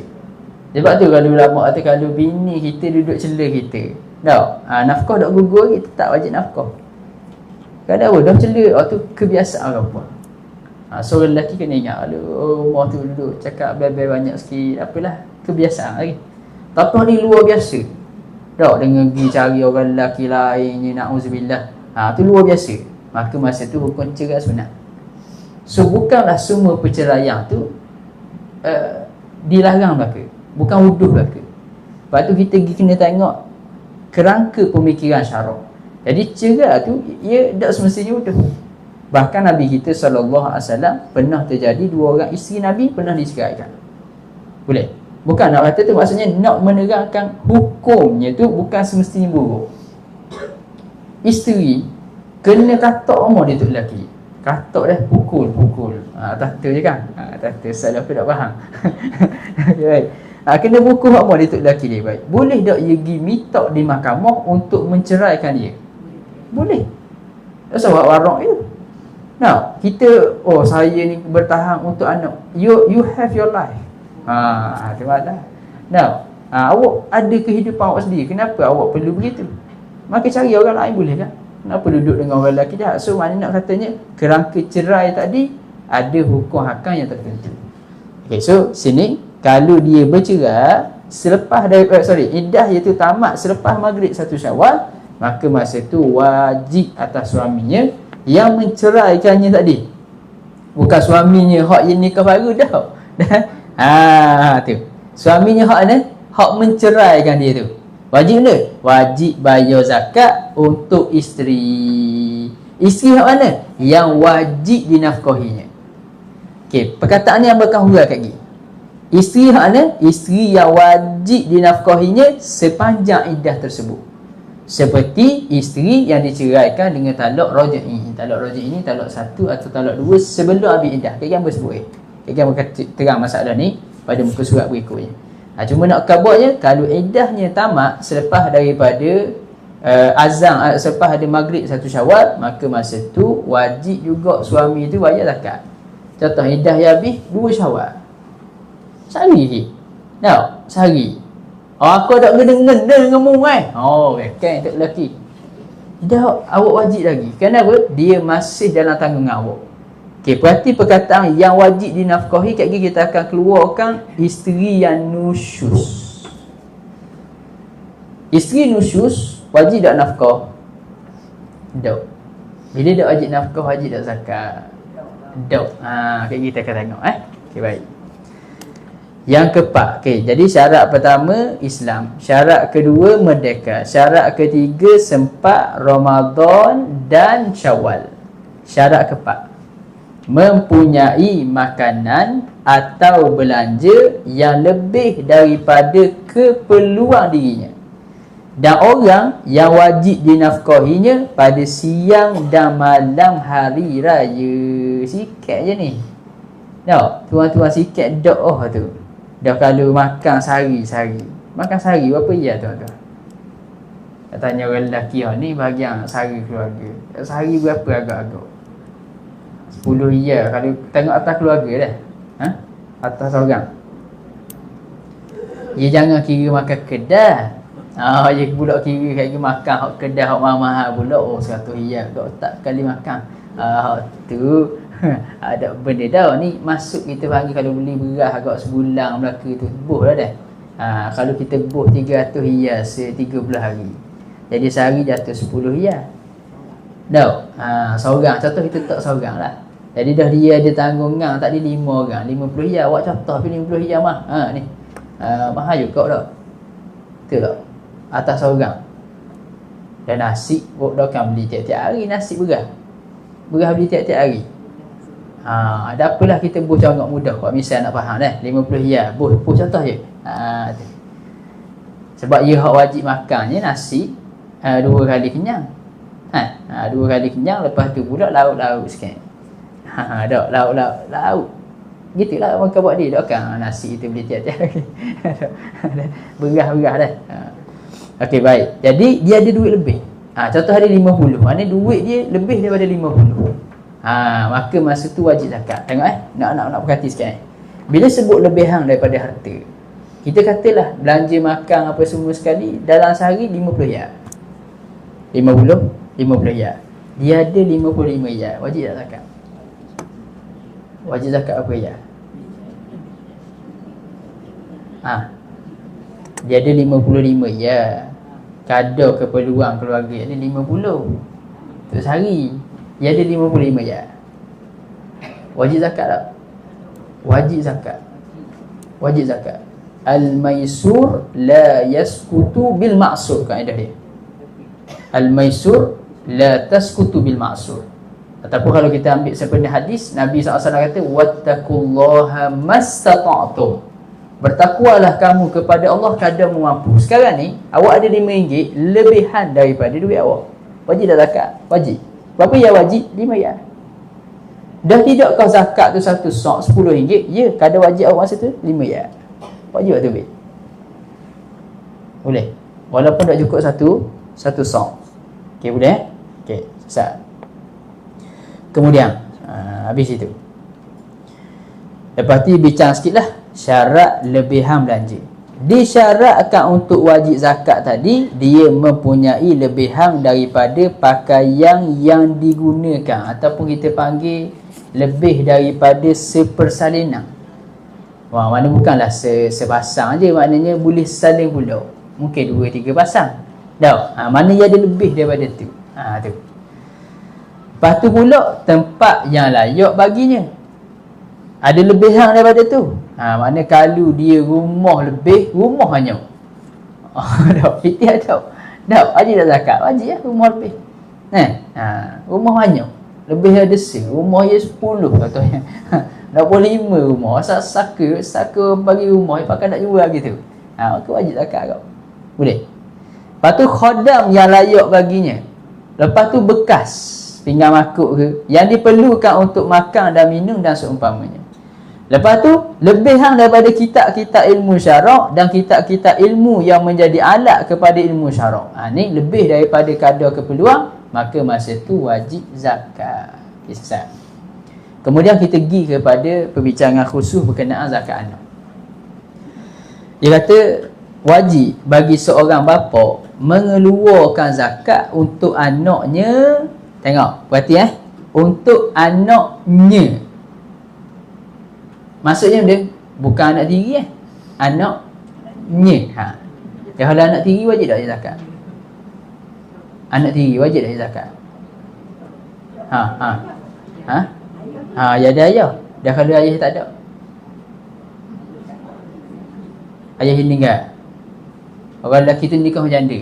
Sebab tu kalau ulama kata kalau bini kita duduk celah kita, nafkah dak gugur kita tak wajib nafkah. Kadang dah celah waktu kebiasaan orang pun. Seorang lelaki kena ingat rumah tu duduk cakap bel-bel banyak sikit, apalah kebiasaan lagi. Tapi ni luar biasa. Dengan pergi cari orang lelaki lain, na'udzubillah. Tu luar biasa. Maka masa tu hukum cerai sunat. So bukanlah semua perceraian tu dilarang belaka. Bukan wuduh belaka. Lepas tu kita kena tengok kerangka pemikiran syarak. Jadi cerai tu ia tak semestinya wuduh. Bahkan Nabi kita SAW pernah terjadi dua orang isteri Nabi pernah diceraikan. Boleh? Bukan nak kata tu maksudnya nak menerangkan hukumnya tu bukan semestinya buruk. Isteri kena katak rumah dia tu lelaki. Katak dah pukul. Tata je kan? Tata salah aku tak faham. Baik. Kena pukul rumah dia tu lelaki dia. Baik. Boleh tak ia pergi minta di mahkamah untuk menceraikan dia? Boleh. Tak usah buat warok je. Now, kita saya ni bertahan untuk anak. You have your life. Terima. Now, awak ada kehidupan awak sendiri. Kenapa awak perlu begitu? Maka cari orang lain boleh kan? Kenapa duduk dengan orang lelaki jahat? So, maknanya nak katanya kerangka cerai tadi ada hukum hakam yang tertentu. Okay, so sini kalau dia bercerai selepas dari iddah iaitu tamat selepas maghrib 1 Syawal, maka masa tu wajib atas suaminya yang menceraikannya tadi. Bukan suaminya hak yang nikah baru dah. Tu. Suaminya hak menceraikan dia tu. Wajib tak? Wajib bayar zakat untuk isteri. Isteri hak mana? Yang wajib dinafkahinya. Okey, perkataan ni yang bakal hurai kat gini. Isteri hak mana? Isteri yang wajib dinafkahinya sepanjang iddah tersebut. Seperti isteri yang diceraikan dengan talak raj'i. Talak raj'i ini talak 1 atau talak 2 sebelum habis iddah. Kita bersebut kita terang masalah ni pada muka surat berikutnya. Cuma nak kabarnya kalau iddahnya tamat selepas daripada azan selepas ada maghrib 1 Syawal, maka masa tu wajib juga suami itu bayar zakat. Contoh iddah yang habis 2 Syawal. Sehari lagi. Sehari. Aku tak kena dengan mu kan tak lelaki. Dah awak wajib lagi. Kenapa? Dia masih dalam tanggungan awak. Okey, berarti perkataan yang wajib dinafkahi kat gini kita akan keluarkan isteri yang nusyus. Isteri nusyus wajib tak nafkah? Tak. Bila tak wajib nafkah, wajib tak zakat? Tak. Kat kita akan tengok Okey, baik. Yang keempat, jadi syarat pertama Islam, syarat kedua merdeka, syarat ketiga sempat Ramadan dan Syawal. Syarat keempat, mempunyai makanan atau belanja yang lebih daripada keperluan dirinya, dan orang yang wajib dinafkahinya pada siang dan malam hari raya. Sikat je ni. Tuan-tuan sikat doa tu. Dah kalau makan sehari-sehari. Makan sehari berapa ya tuan-tuan? Tanya orang lelaki ni bahagian sehari keluarga. Sehari berapa agak-agak? 10 ya. Kalau tengok atas keluarga dah. Atas orang. Dia jangan kira makan kedah. Dia pula kira kaya makan hak kedah hak mahal pula. 100 ya. Tak kali makan. Hak tu ada benda dah ni masuk kita panggil kalau beli beras agak sebulan Melaka tu buh dah. Kalau kita buh 300 riyal 13 hari. Jadi sehari jatuh 10 riyal. Seorang contoh kita tak seorang lah. Jadi dah dia ada tanggungan tak ada 5 orang, 50 riyal. Awak contoh tapi 50 riyal mah. Ni. Mahal juga dah. Betul tak? Atas seorang. Dan nasi dah kan beli tiap-tiap hari nasi beras. Beras beli tiap-tiap hari. Ada apalah kita buh contoh mudah. Kalau misal nak faham 50 riyal. Buh contoh je. Sebab dia hak wajib makannya nasi 2 kali kenyang. 2 kali kenyang, lepas tu pula lauk-lauk sikit. Dak lauk. Gitulah makan buat dia. Dak kan nasi itu boleh tiap-tiap. Berah dah. Okey, baik. Jadi dia ada duit lebih. Contoh ada 50. Maknanya duit dia lebih daripada 50. Maka masa tu wajib zakat. Tengok nak perhati sikit. Bila sebut lebihan daripada harta, kita katalah belanja makan apa semua sekali dalam sehari 50 ya. 50 ya. Dia ada 55 ya. Wajib tak zakat? Wajib zakat apa ya? Dia ada 55 ya. Kadar keperluan keluarga ada 50 untuk sehari. Dia ada 55 ya. Wajib zakat tak? Wajib zakat. Wajib zakat. Al-maisur la yaskutu bil ma'sur, kaedah dia. Al-maisur la taskutu bil ma'sur. Ataupun kalau kita ambil sepenuh hadis, Nabi SAW kata wattaqullaha mastata'tum. Bertakwalah kamu kepada Allah kadar mampu. Sekarang ni awak ada RM5 lebihan daripada duit awak. Wajib tak zakat? Wajib. Berapa ya wajib? 5 ya. Dah tidak kau zakat tu satu sok RM10? Ya, kadar wajib awak masa tu 5 ya. Wajib tak duit? Boleh. Walaupun tak cukup satu sok. Okey, boleh? Okey, selesai. Kemudian habis itu. Lepas tu bincang sikitlah syarat lebihan belanja. Disyaratkan untuk wajib zakat tadi, dia mempunyai lebihan daripada pakaian yang digunakan, ataupun kita panggil lebih daripada sepersalinan. Mana bukanlah sepasang je, maknanya boleh saling pula. Mungkin 2-3 pasang. Mana dia ada lebih daripada tu. Tu. Lepas tu pula tempat yang layak baginya. Ada lebihan daripada tu. Mana kalau dia rumah lebih, rumah hanya. Fitih tak? Wajib tak zakat? Wajib ya, rumah lebih. Rumah hanya. Lebih ada rumah dia 10 contohnya. 25 rumah. Saka bagi rumah, pakai nak jual gitu. Maka wajib zakat kau. Boleh. Lepas tu khodam yang layak baginya. Lepas tu bekas pinggan makuk ke, yang diperlukan untuk makan dan minum dan seumpamanya. Lepas tu lebihan daripada kitab-kitab ilmu syarak dan kitab-kitab ilmu yang menjadi alat kepada ilmu syarak. Ni lebih daripada kadar keperluan, maka masa tu wajib zakat. Selesai. Kemudian kita pergi kepada perbincangan khusus berkenaan zakat anak. Dia kata wajib bagi seorang bapa mengeluarkan zakat untuk anaknya. Tengok, berarti untuk anaknya. Maksudnya dia bukan anak tiri anaknya. Kalau anak tiri wajib tak zakat? Anak tiri wajib tak zakat? Ya ada ayah. Dah kalau ayah tak ada. Ayah meninggal. Orang lelaki tu nikah janda.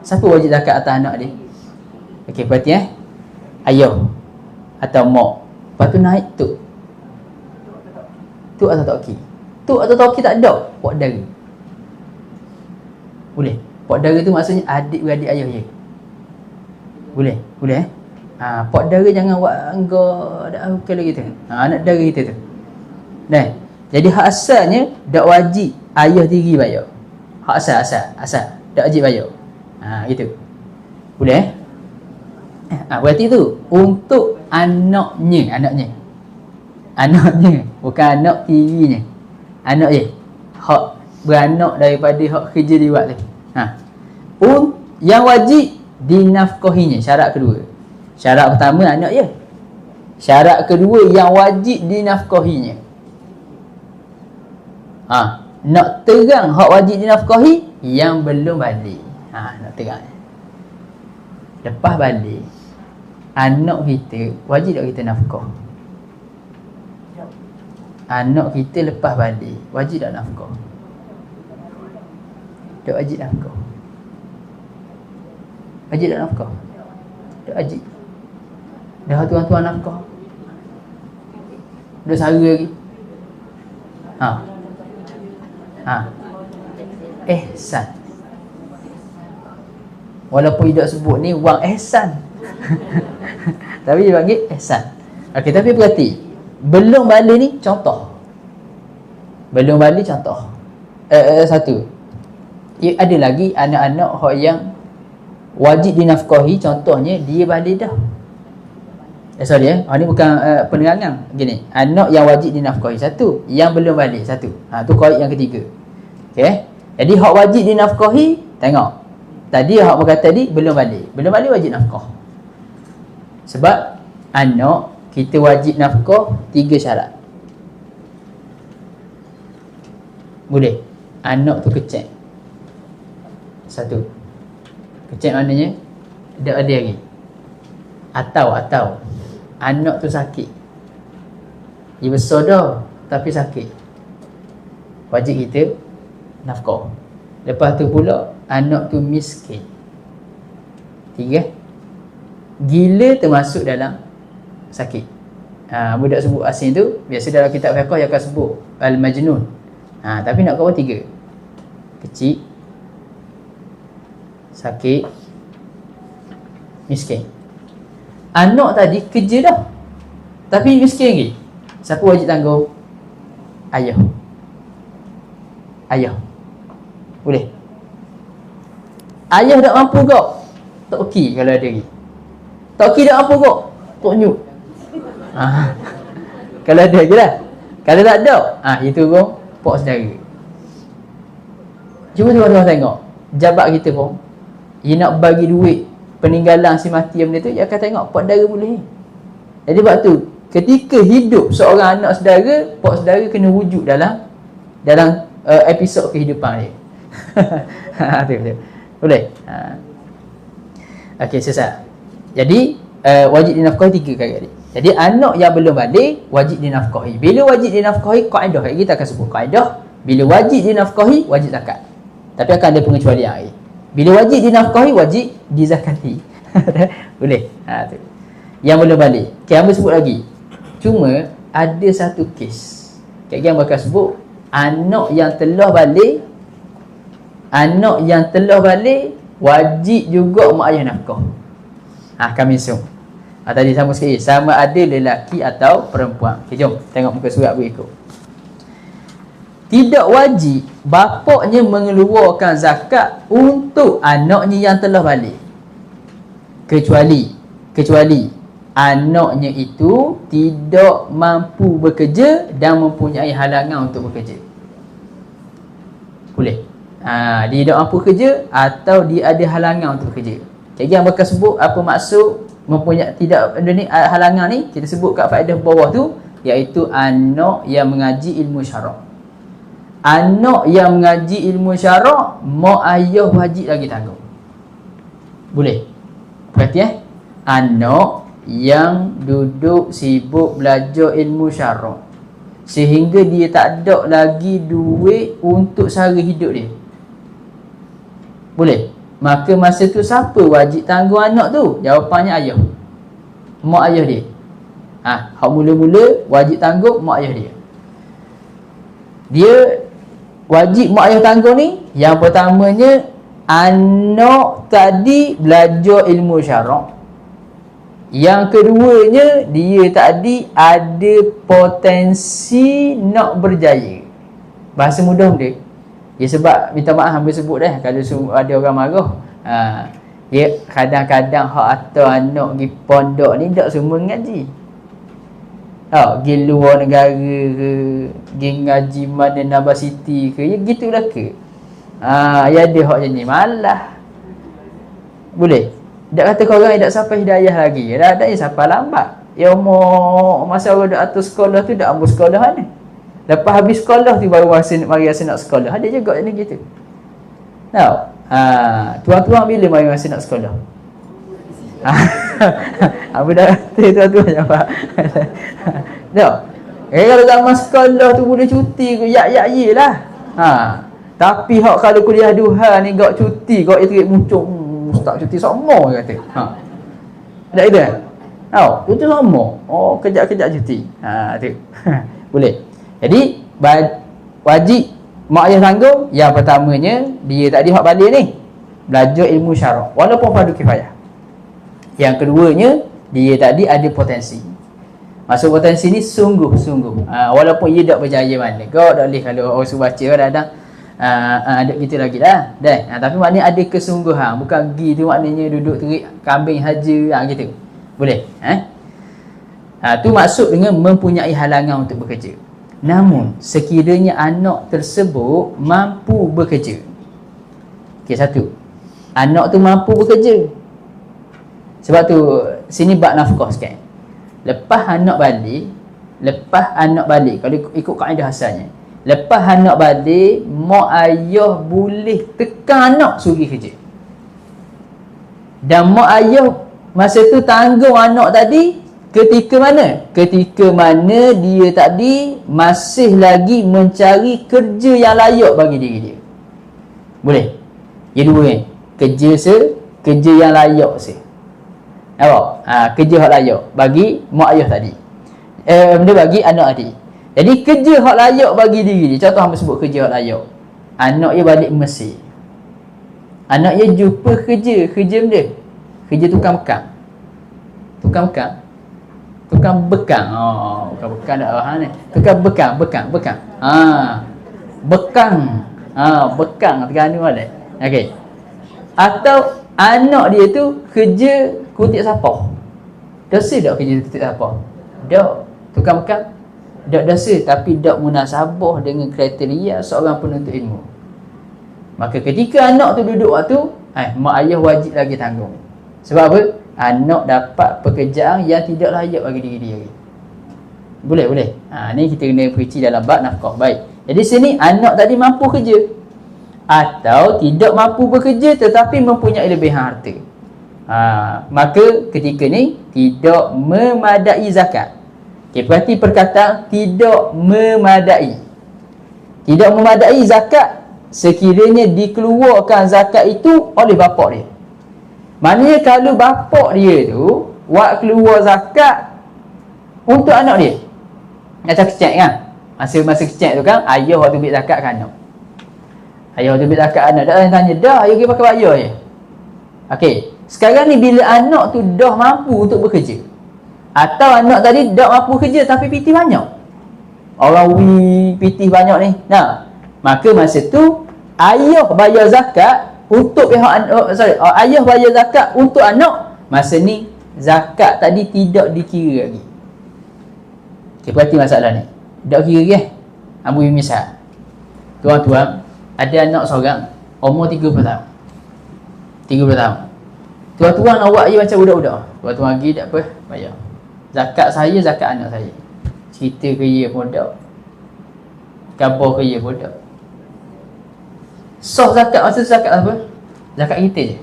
Siapa wajib zakat atas anak dia? Okey, berarti ayah atau mak. Lepas tu naik tu. Tu atau tak okey? Tu atau tak okey tak ada. Pak dara. Boleh. Pak dara tu maksudnya adik-beradik ayah je. Boleh. Pak dara jangan buat angga dak bukan lagi tu. Anak dara kita tu. Jadi hak asalnya dak wajib ayah tiri bayar. Hak asal dak wajib bayar. Gitu. Boleh berarti tu untuk anaknya, bukan anak tirinya. Anak je. Hak beranak daripada hak kerja dia buat tu. Yang wajib dinafkahinya, syarat kedua. Syarat pertama anak je. Syarat kedua yang wajib dinafkahinya. Nak terang hak wajib dinafkahi yang belum balik. Nak terang. Lepas balik, anak kita wajib tak kita nafkah? Anak kita lepas balik wajib tak nafkah? Tak wajib nafkah. Wajib tak nafkah? Tak wajib. Dah tuan-tuan nafkah. Dah sara lagi. Ihsan. Walaupun tidak sebut ni wang ihsan. Tapi dia panggil ihsan. Okey, tapi berarti belum balik ni contoh. Belum balik contoh. Satu. Ada lagi anak-anak hak yang wajib dinafkahi, contohnya dia balik dah. Ni bukan penerangan. Gini, anak yang wajib dinafkahi satu, yang belum balik satu. Tu qaid yang ketiga. Okey. Jadi hak wajib dinafkahi, tengok. Tadi hak berkata tadi belum balik. Belum balik wajib nafkah. Sebab anak kita wajib nafkah 3 syarat. Boleh. Anak tu kecil. Satu. Kecil maknanya tak ada lagi. Atau anak tu sakit. Dia besar dah tapi sakit. Wajib kita nafkah. Lepas tu pula anak tu miskin. 3. Gila termasuk dalam sakit. Budak sebut asing tu biasa dalam kitab fiqh dia akan sebut al-majnun. Tapi nak kawal 3. Kecil, sakit, miskin. Anak tadi kerja dah tapi miskin lagi. Siapa wajib tanggung? Ayah. Boleh. Ayah tak mampu kau, tak okey kalau ada lagi. Tak okey tak mampu kau, tak nyuk. Kalau ada je lah. Kalau tak ada, itu pun pak saudara. Cuba tuan-tuan tengok, jabat kita pun dia nak bagi duit peninggalan si mati benda tu, dia akan tengok pak saudara boleh. Jadi sebab tu ketika hidup seorang anak saudara, pak saudara kena wujud dalam episod kehidupan dia. Betul. Boleh. Okey, selesai. Jadi wajib dinafkahi 3 kali tadi. Jadi anak yang belum balik wajib dinafkahi. Bila wajib dinafkahi, kaedah kita akan sebut kaedah. Bila wajib dinafkahi, wajib zakat. Tapi akan ada pengecualian lagi. Bila wajib dinafkahi, wajib dizakati. Boleh. Tu. Yang belum balik. Hamba sebut lagi. Cuma ada satu kes. Hamba akan sebut anak yang telah balik. Anak yang telah balik wajib juga mak ayah nafkah. Kami sum. Tadi sama sekali, sama ada lelaki atau perempuan. Okay, jom tengok muka surat berikut. Tidak wajib bapaknya mengeluarkan zakat untuk anaknya yang telah balik. Kecuali anaknya itu tidak mampu bekerja dan mempunyai halangan untuk bekerja. Boleh. Dia tak mampu kerja atau dia ada halangan untuk kerja. Jadi yang bakal sebut apa maksud mempunyai tidak ada ni halangan ni, kita sebut kat faedah bawah tu, iaitu anak yang mengaji ilmu syarak. Anak yang mengaji ilmu syarak, mak ayah wajib lagi tanggung. Boleh. Perhati anak yang duduk sibuk belajar ilmu syarak sehingga dia tak ada lagi duit untuk sara hidup dia. Boleh. Maka masa tu siapa wajib tanggung anak tu? Jawapannya ayah. Mak ayah dia. Hak mula-mula wajib tanggung mak ayah dia. Dia wajib mak ayah tanggung ni, yang pertamanya anak tadi belajar ilmu syarak. Yang keduanya, dia tadi ada potensi nak berjaya. Bahasa mudah dia. Ya, sebab minta maaf hamba sebut dah kalau ada orang marah. Ya, kadang-kadang hak atau anak pergi pondok ni tak semua ngaji. Pergi luar negara ke, pergi ngaji mana Nabasiti ke, ya gitulah ke. Ya ada hak macam ni, malah. Boleh. Tak kata korang tak sampai hidayah lagi. Dah ada yang sampai lambat. Ya umur masa orang dah atas sekolah tu dah ambil sekolah mana? Lepas habis sekolah tu baru mari rasa nak sekolah. Ada juga ni gitu. Tahu? Tuan-tuan bila mari rasa nak sekolah? Apa dah tuan-tuan jawab. Tak. Kalau zaman sekolah tu boleh cuti ke ya lah. Tapi hak kalau kuliah duha ni gak cuti, gak itu muncul ustaz cuti semua kata. Tak ada. Tahu? Cuti semua. Oh, kejap-kejap cuti. Tu. Boleh. Jadi wajib mak ayah tanggung. Yang pertamanya, dia tadi hak balik ni, belajar ilmu syarak walaupun fardu kifayah. Yang keduanya, dia tadi ada potensi. Maksud potensi ni sungguh-sungguh. Walaupun ia tak berjaya mana. Kau tak boleh kalau orang suruh baca kadang-kadang ada gitu lagi dah. Tapi maknanya ada kesungguhan. Bukan pergi tu maknanya duduk terik kambing haja gitu. Boleh. Tu maksud dengan mempunyai halangan untuk bekerja. Namun sekiranya anak tersebut mampu bekerja. Okey, satu. Anak tu mampu bekerja. Sebab tu sini bab nafkah sikit. Lepas anak balik, kalau ikut kaedah asalnya, lepas anak balik, mak ayah boleh tekan anak suruh kerja. Dan mak ayah masa tu tanggung anak tadi ketika mana? Ketika mana dia tadi masih lagi mencari kerja yang layak bagi diri dia. Boleh? Yang dua kan? Kerja yang layak saya. Kerja hak layak bagi mak ayah tadi. Benda bagi anak tadi. Jadi kerja hak layak bagi diri dia. Contoh hamba sebut kerja hak layak. Anak dia balik Mesir. Anak dia jumpa kerja benda. Kerja tukang bekang. Tukang bekang. Bukan bekang dak faham ni. Tukang bekang. Bekang Terengganu ada. Okey. Atau anak dia tu kerja kutip sapah. Dosa tak kerja kutip sapah? Tak. Tukang bekang? Tak dosa, tapi tak munasabah dengan kriteria seorang penuntut ilmu. Maka ketika anak tu duduk waktu, mak ayah wajib lagi tanggung. Sebab apa? Anak dapat pekerjaan yang tidak layak bagi diri dia. Boleh. Ni kita kena perici dalam bab nafkah. Baik. Jadi sini anak tadi mampu kerja atau tidak mampu bekerja tetapi mempunyai lebihan harta. Maka ketika ni tidak memadai zakat. Okey, berarti perkataan tidak memadai. Tidak memadai zakat sekiranya dikeluarkan zakat itu oleh bapak dia. Maknanya kalau bapak dia tu buat keluar zakat untuk anak dia. Macam kecil kan? Masa kecil tu kan ayah waktu ambil zakat kan anak. Ayah waktu ambil zakat anak. Tak tanya dah ayah pergi pakai ayah je. Okey, sekarang ni bila anak tu dah mampu untuk bekerja atau anak tadi dah mampu kerja tapi pitih banyak. Orang pitih banyak ni. Maka masa tu ayah bayar zakat untuk ayah bayar zakat untuk anak. Masa ni zakat tadi tidak dikira lagi. Okey, perhati masalah ni. Tak kira ke? Ambil misal. Tuan-tuan, ada anak seorang umur 30 tahun. 30 tahun. Tuan-tuan nak buat dia macam budak-budak. Tuan-tuan pergi tak apa, bayar. Zakat saya, zakat anak saya. Cerita ke dia pun tak. Khabar ke dia pun tak. Sah zakat, maksud zakat apa? Zakat kita je.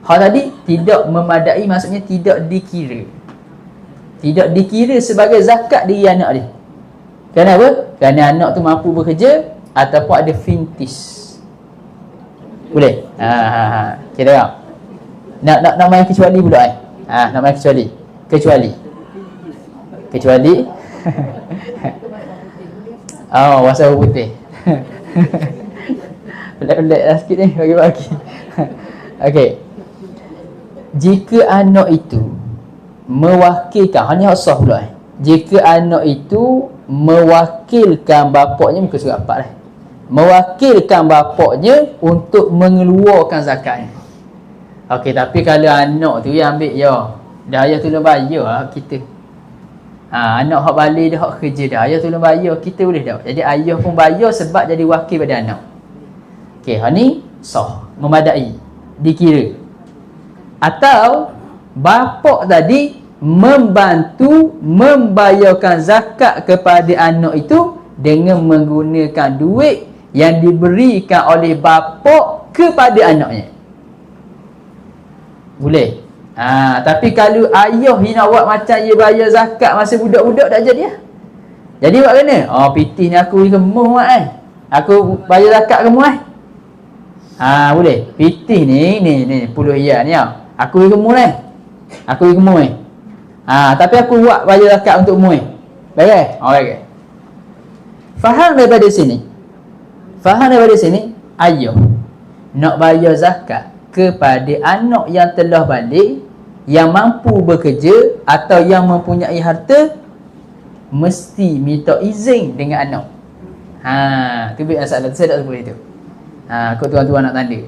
Hal tadi tidak memadai, maksudnya tidak dikira. Tidak dikira sebagai zakat diri anak dia. Kenapa? Kerana anak tu mampu bekerja ataupun ada fintis. Boleh? Kita tengok. Nak main kecuali pula nak main kecuali. Wasal putih. Pelik-pelik lah sikit ni bagi-bagi. Okey. Jika anak itu mewakilkan, hanya sah pula jika anak itu mewakilkan bapaknya, muka surat 4 lah. Mewakilkan bapaknya untuk mengeluarkan zakatnya. Okey, tapi kalau anak tu yang ambil dah ayah tolong bayar lah kita. Anak hak balik dah, hak kerja dah, ayah tolong bayar, kita boleh tak? Jadi ayah pun bayar sebab jadi wakil pada anak. Okey, hak ni sah, memadai, dikira. Atau bapak tadi membantu membayarkan zakat kepada anak itu dengan menggunakan duit yang diberikan oleh bapak kepada anaknya. Boleh. Tapi kalau ayah ni nak buat macam dia bayar zakat masa budak-budak tak jadi lah. Jadi buat kena? Pitih ni aku kemuh aku bayar zakat kemuh boleh. Pitih ni 10 riyal ni aku kemuh Aku kemuh tapi aku buat bayar zakat untuk mu Baik? Baik. Faham daripada sini? Ayah nak bayar zakat kepada anak yang telah balik yang mampu bekerja atau yang mempunyai harta mesti minta izin dengan anak. Tu masalah tu, saya tak sebut itu. Kau tuan-tuan nak tanda.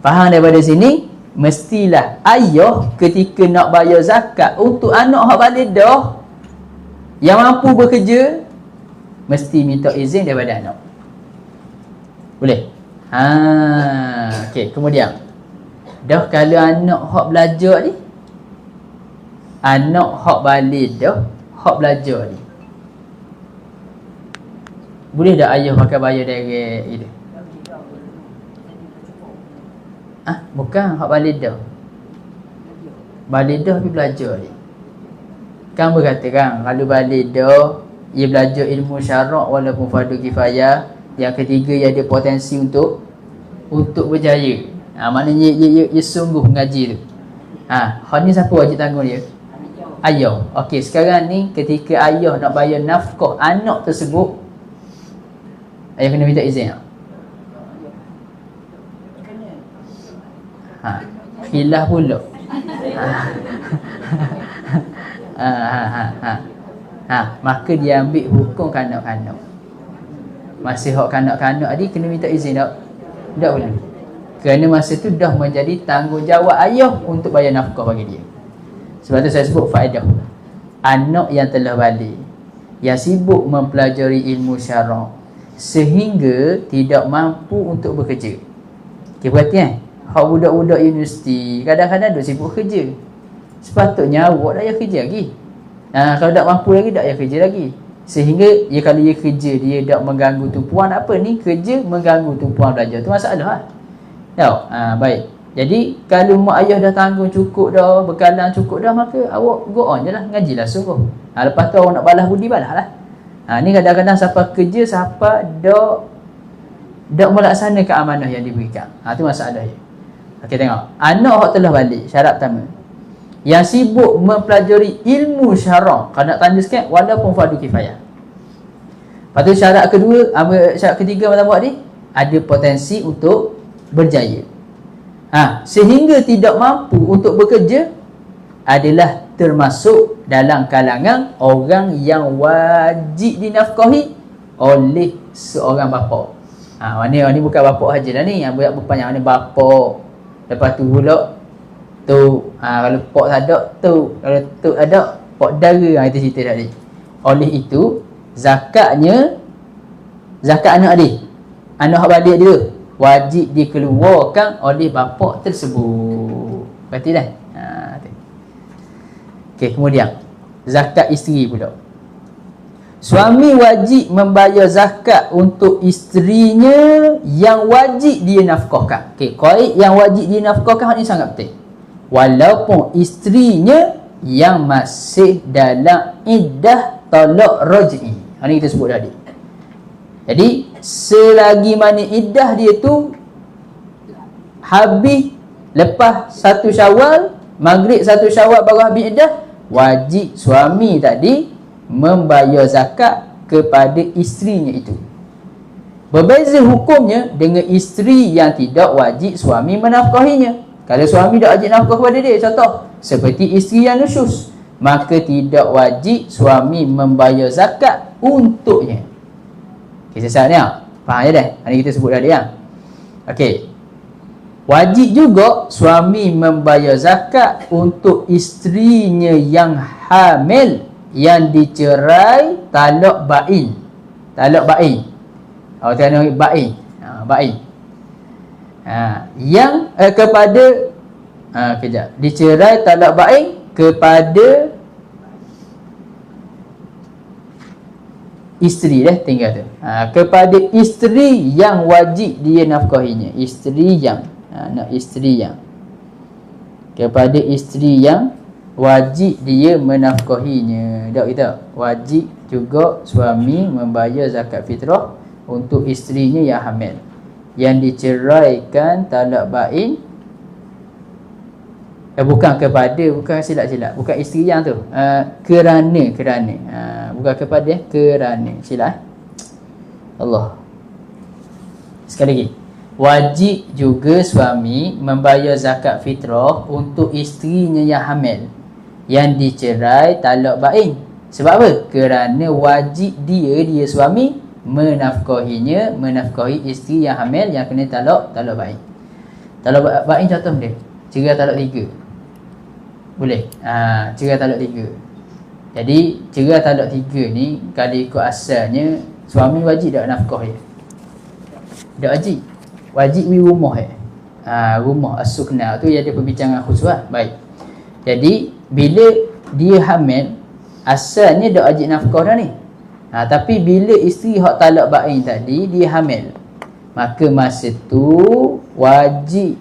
Faham daripada sini, mestilah ayah ketika nak bayar zakat untuk anak hak balik dah yang mampu bekerja, mesti minta izin daripada anak. Boleh? Okey, kemudian dah kalau anak hak belajar ni, anak hak balik dah, hak belajar ni, boleh tak ayah pakai bayar direct gitu? Bukan hak balidah. Balidah tapi belajar ni. Kan berkata kan, kalau balidah ia belajar ilmu syarak walaupun fardu kifayah, yang ketiga ia ada potensi untuk berjaya. Maknanya ia sungguh mengaji tu. Hak ni siapa wajib tanggung dia? Ayah. Okey, sekarang ni ketika ayah nak bayar nafkah anak tersebut, ayah kena minta izin tak? Khilaf pula. Maka dia ambil hukum kanak-kanak. Masih hak kanak-kanak tadi kena minta izin tak? Tak boleh. Kerana masa tu dah menjadi tanggungjawab ayah untuk bayar nafkah bagi dia. Sebab tu saya sebut faedah. Anak yang telah balik, yang sibuk mempelajari ilmu syarak sehingga tidak mampu untuk bekerja. Okay, perhatian. Hak budak-budak universiti kadang-kadang duk sibuk kerja. Sepatutnya awak dah kerja lagi. Kalau tak mampu lagi, tak kerja lagi. Sehingga kalau dia kerja, dia tak mengganggu tumpuan apa ni, kerja mengganggu tumpuan belajar. Tu masalah. Baik. Jadi kalau mak ayah dah tanggung cukup dah, bekalan cukup dah, maka awak go on je lah, ngajilah sungguh. Lepas tu awak nak balas budi, balas lah. Ni kadang-kadang siapa kerja, siapa dak melaksanakan amanah yang diberikan. Tu masalah dia. Okey, tengok. Anak hak telah balik, syarat pertama, yang sibuk mempelajari ilmu syarak, kalau nak tanda sikit, walaupun fardu kifayah. Lepas tu syarat kedua, syarat ketiga macam buat ni, ada potensi untuk berjaya. Sehingga tidak mampu untuk bekerja adalah termasuk dalam kalangan orang yang wajib dinafkahi oleh seorang bapa. Ni bukan bapa saja lah ni, yang berpanjang ni bapa. Lepas tu pula tu, kalau pak tak ada tu, kalau tu ada pak dara, itu cerita tadi. Oleh itu zakat anak dia, anak hak balik dia wajib dikeluarkan oleh bapa tersebut. Berarti dah. Okey, kemudian zakat isteri pula. Suami wajib membayar zakat untuk isterinya yang wajib dia nafkahkan. Okey, qaid yang wajib dia nafkahkan ni sangat penting. Walaupun isterinya yang masih dalam iddah talak raj'i. Ini kita sebut tadi. Jadi selagi mana iddah dia tu habis lepas 1 Syawal, maghrib 1 Syawal baru habis iddah, wajib suami tadi membayar zakat kepada isterinya itu. Berbeza hukumnya dengan isteri yang tidak wajib suami menafkahinya. Kalau suami tak wajib nafkah kepada dia, contoh seperti isteri yang nusyus, maka tidak wajib suami membayar zakat untuknya. Kisah ni faham je dah? Hari kita sebut tadi ya. Okey. Wajib juga suami membayar zakat untuk isterinya yang hamil, yang dicerai talak bain. Talak bain. Tengok bain. Bain. Yang kepada kejap. Dicerai talak bain kepada isteri tinggal tu. Kepada isteri yang wajib dia nafkahinya. Isteri yang isteri yang kepada isteri yang wajib dia menafkahinya. Tak kita wajib juga suami membayar zakat fitrah untuk isterinya yang hamil, yang diceraikan talak bain. Bukan silap, bukan isteri yang tu, kerana bukan kepada, kerana silap. Allah. Sekali lagi, wajib juga suami membayar zakat fitrah untuk isterinya yang hamil, yang dicerai talak bain. Sebab apa? Kerana wajib dia suami menafkahinya, menafkahi isteri yang hamil yang kena talak bain. Talak bain contoh dia, cerai talak 3. Boleh? Cerai talak 3. Jadi cerai talak 3 ni kalau ikut asalnya suami wajib tak nafkah dia? Tak wajib. Wajib di rumah rumah as-sukna tu ada perbincangan khusus lah. Baik. Jadi bila dia hamil, asalnya tak wajib nafkah dah ni. Tapi bila isteri hak talak bain tadi dia hamil, maka masa tu wajib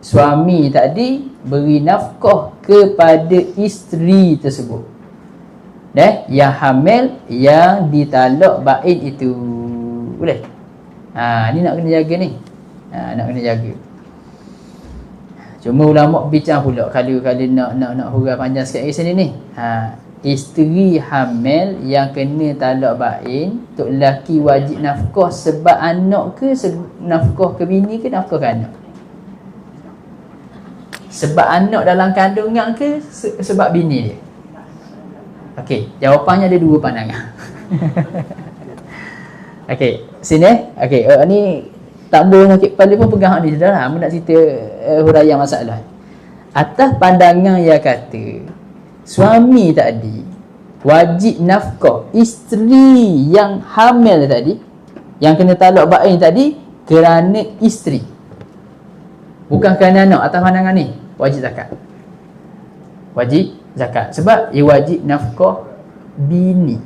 suami tadi beri nafkah kepada isteri tersebut. Yang hamil yang ditalak bain itu. Boleh? Ni nak kena jaga ni. Nak kena jaga. Cuma ulama bincang pula kalau nak huraikan panjang sikit lagi sini ni. Isteri hamil yang kena talak bain, tok lelaki wajib nafkah sebab anak ke nafkah ke bini ke nafkah ke anak? Sebab anak dalam kandungan ke sebab bini dia? Okey, jawapannya ada dua pandangan. Okey, sini. Okey, ni tak boleh sakit kepala pun pegang ni dah lah. Aku nak cerita huraian masalah. Atas pandangan yang kata suami tadi wajib nafkah isteri yang hamil tadi, yang kena talak bain tadi, kerana isteri, bukan kerana anak. Atas pandangan ni wajib zakat. Wajib zakat sebab ia wajib nafkah bini.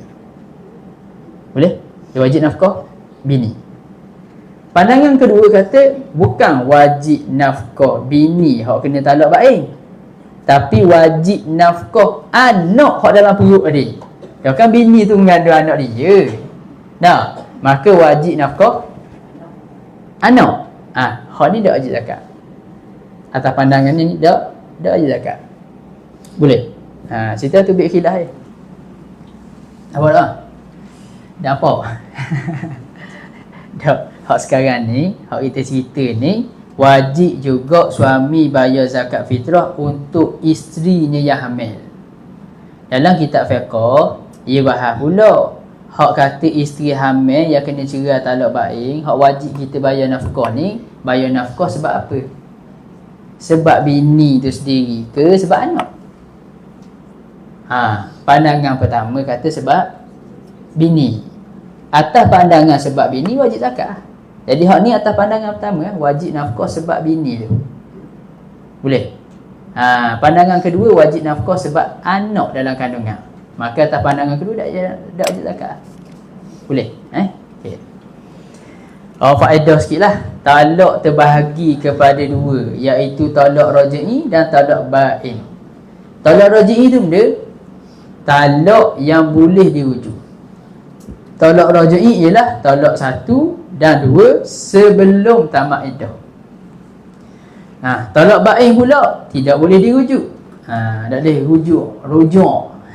Boleh? Dia wajib nafkah bini. Pandangan kedua kata bukan wajib nafkah bini hak kena talak bain, tapi wajib nafkah anak hak dalam perut dia. Ya kan bini tu mengandung anak dia. Nah, maka wajib nafkah anak. Hak ni dak wajib zakat. Atas pandangan ni dak wajib zakat. Boleh? Cerita tu biar khilaf je. Apa dah? Dah apa? Dah. Hak sekarang ni, hak kita cerita ni, wajib juga suami bayar zakat fitrah untuk isterinya yang hamil. Dalam kitab fiqh, ia bahas pula hak kata isteri hamil yang kena cerai talak bain, hak wajib kita bayar nafkah ni, bayar nafkah sebab apa? Sebab bini tu sendiri ke sebab anak? Pandangan pertama kata sebab bini. Atas pandangan sebab bini wajib zakat. Jadi hak ni atas pandangan pertama, wajib nafkah sebab bini tu. Boleh? Pandangan kedua wajib nafkah sebab anak dalam kandungan. Maka atas pandangan kedua tak wajib zakat. Boleh? Okey. Faedah sikitlah. Talak terbahagi kepada dua, iaitu talak raj'i dan talak bain. Talak raj'i tu benda talak yang boleh dirujuk. Talak raj'i ialah talak 1 dan 2 sebelum tamat iddah. Talak bain pula tidak boleh dirujuk. Tak boleh rujuk.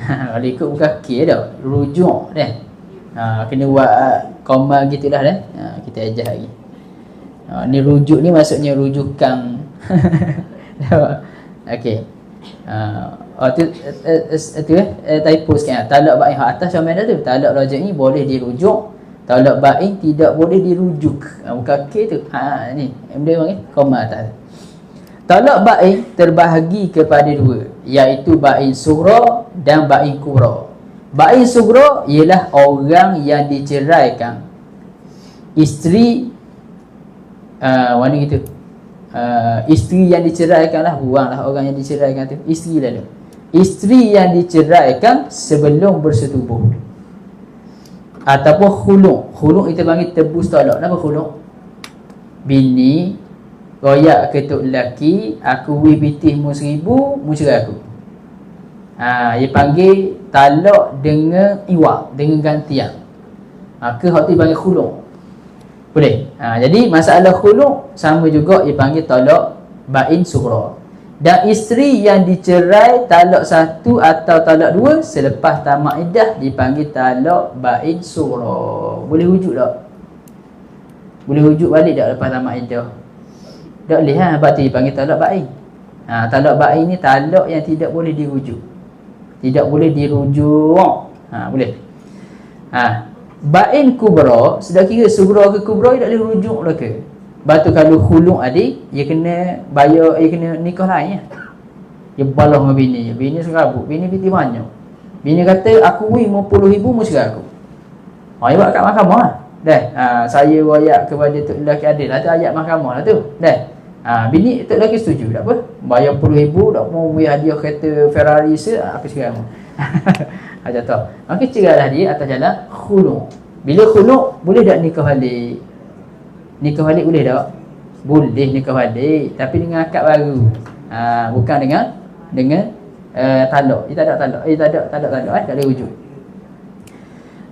Kalau ikut bukan K dah, rujuk dah. Kena buat koma gitulah dah. Kita ajar lagi. Ni rujuk ni maksudnya rujukan. Okey. Typo sikit. Talak bain hak atas sama ada tu. Talak raj'i boleh dirujuk, talak bain tidak boleh dirujuk. Bukan K tu. Ni dia panggil koma atas. Talak bain terbahagi kepada dua, iaitu bain sughra dan bain kubra. Bain sughra ialah orang yang diceraikan. Isteri mana gitu. Isteri yang diceraikan lah, buanglah orang yang diceraikan tu. Isteri lalu. Isteri yang diceraikan sebelum bersetubuh. Ataupun khulu'. Khulu' kita panggil tebus talak. Kenapa khulu'? Bini royak ke tok lelaki, aku wih pitihmu 1000, mu cerai aku. Dia panggil talak dengan iwak, dengan gantian. Maka hak tu panggil khulu'. Boleh. Jadi masalah khulu' sama juga dia panggil talak bain sughra. Dan isteri yang dicerai talak 1 atau talak 2 selepas tamat iddah dipanggil talak bain sughra. Boleh rujuk tak? Boleh rujuk balik tak lepas tamat iddah? Tak boleh ha, sebab tu dipanggil talak bain. Talak bain ni talak yang tidak boleh dirujuk. Tidak boleh dirujuk. Boleh. Bain kubra, sudah kira sugra ke kubra, dia tak boleh rujuk lah ke. Batu kalau khuluk adik, dia kena bayar, dia kena nikah lain ya. Dia balah dengan bini, bini serabut, bini piti banyak. Bini kata aku win 50,000 musyrah aku. Dia buat kat mahkamah lah. Saya wayak kepada tok lelaki adil lah tu, ayat mahkamah lah tu. Bini tok lelaki setuju tak apa. Bayar 10,000 tak mau beri hadiah kereta Ferrari aku sekarang. Jatuh. Maka cerailah dia atas jalan khuluk. Bila khuluk, boleh tak nikah balik? Nikah balik boleh tak? Boleh nikah balik, tapi dengan akad baru. Bukan dengan talak. Dia tak ada talak. Tak boleh wujud.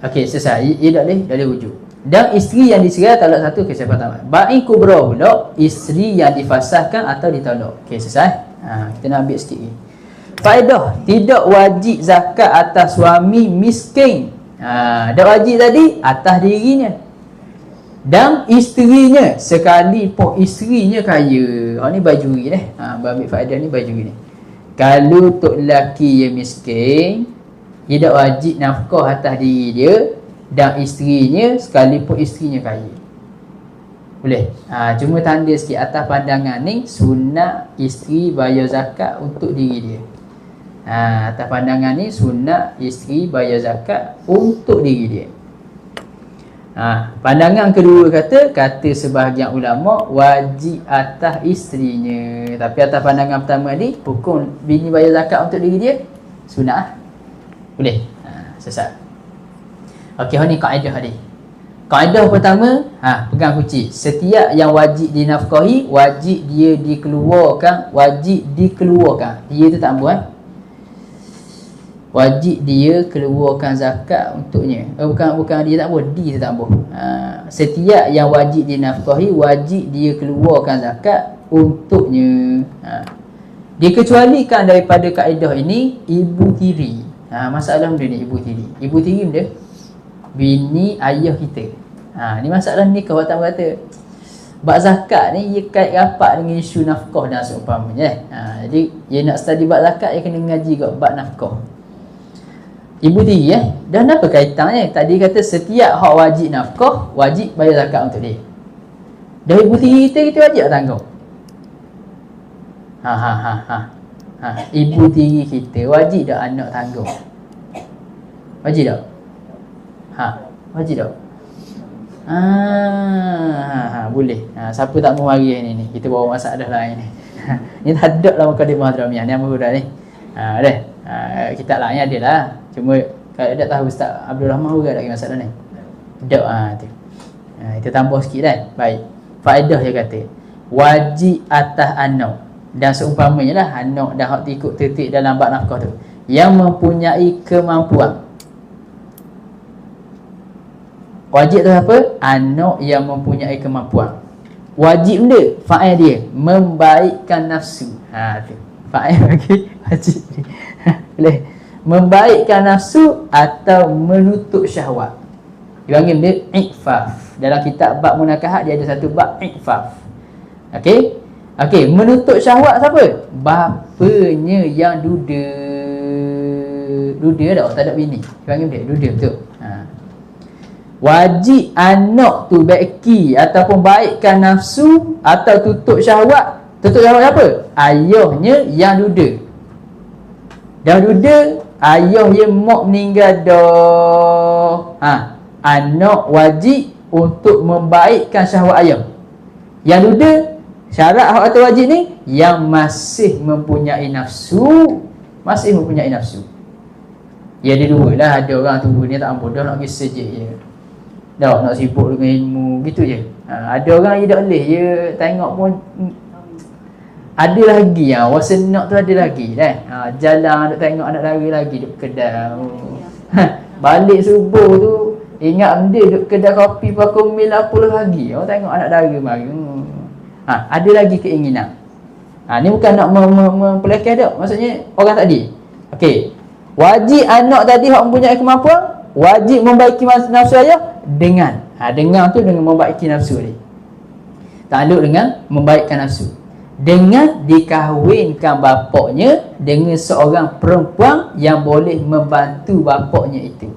Okey, selesai. Ia tak boleh wujud. Dan isteri yang dicerai talak satu, okey, siapa tamat. Bain kubra pula, isteri yang difasahkan atau ditolak. Okey, selesai. Kita nak ambil sikit lagi. Faedah, tidak wajib zakat atas suami miskin. Tak wajib tadi atas dirinya dan isterinya, sekalipun isterinya kaya. Ni bajuri ni. Ambil faedah ni bajuri ni. Kalau tok lelaki yang miskin, dia tak wajib nafkah atas diri dia dan isterinya, sekalipun isterinya kaya. Boleh. Cuma tanda sikit atas pandangan ni, sunat isteri bayar zakat untuk diri dia. Atas pandangan ni, sunat isteri bayar zakat untuk diri dia. Pandangan kedua kata sebahagian ulama wajib atas isterinya. Tapi atas pandangan pertama ni, hukum bini bayar zakat untuk diri dia sunat. Boleh. Sesat. Okey, ni kaedah tadi. Kaedah pertama, pegang kunci. Setiap yang wajib dinafkahi, wajib dia dikeluarkan, Dia tu tak ambil wajib dia keluarkan zakat untuknya. Bukan dia tak boleh, dia tak boleh. Setiap yang wajib dinafkahi, wajib dia keluarkan zakat untuknya. Dikecualikan daripada kaedah ini ibu tiri. Masalah benda ni ibu tiri. Ibu tiri benda bini ayah kita. Ni masalah ni kau kata bab zakat ni ia kait rapat dengan isu nafkah dan seumpamanya. Jadi dia nak study bab zakat, dia kena ngaji kat bab nafkah. Ibu tiri dan apa kaitannya? Tadi kata setiap hak wajib nafkah, wajib bayar zakat untuk dia. Dan ibu tiri kita wajib tanggung. Ibu tiri kita wajib tak anak tanggung? Wajib tak? Wajib tak? Boleh. Siapa tak mau mari ni? Kita bawa masalah lain ni. Ni tak ada lah mukadimah Hadramiyah ni, apa dah ni? Kita lah, ni ada lah. Cuma kalau tak tahu Ustaz Abdul Rahman juga lagi masalah ni. Tak tu. Kita tambah sikit kan. Baik. Faedah dia kata wajib atas anak dan seumpamanya lah anak dah hak ikut tertib dalam bab nafkah tu yang mempunyai kemampuan. Wajib tu apa? Anak yang mempunyai kemampuan. Wajib benda, faedah dia membaikkan nafsu. Tu. Faedah bagi wajib ni. Boleh. Membaikkan nafsu atau menutup syahwat. Dia panggil dia ikfaf. Dalam kitab bab munakahat dia ada satu bab ikfaf. Okey, menutup syahwat siapa? Bapanya yang duda. Duda tak ada bini. Dia panggil dia duda betul. Wajib anak tu baiki ataupun baikkan nafsu atau tutup syahwat. Tutup syahwat apa? Ayahnya yang duda. Dah duda, ayah dia mak meninggal dah. Anak wajib untuk membaikkan syahwat ayah. Yang duda, syarat hak atau wajib ni yang masih mempunyai nafsu. Ya ada dua lah. Ada orang tua ni tak ampuh, dah nak pergi sejik je, dah nak sibuk dengan ilmu gitu je. Ada orang yang tak boleh, dia tengok pun ada lagi wasenak tu ada lagi dah. Jalan duk tengok anak dara lagi duk kedai. Balik subuh tu ingat benda duk kedai kopi pakai mil apa lagi. Tengok anak dara mari. Ada lagi keinginan. Ni bukan nak mempelakih dak. Maksudnya orang tadi. Okey. Wajib anak tadi hak mempunyai kemampuan, wajib membaiki nafsu ayah dengan Dengar tu dengan membaiki nafsu ni. Takluk dengan membaikkan nafsu. Dengan dikahwinkan bapaknya dengan seorang perempuan yang boleh membantu bapaknya itu.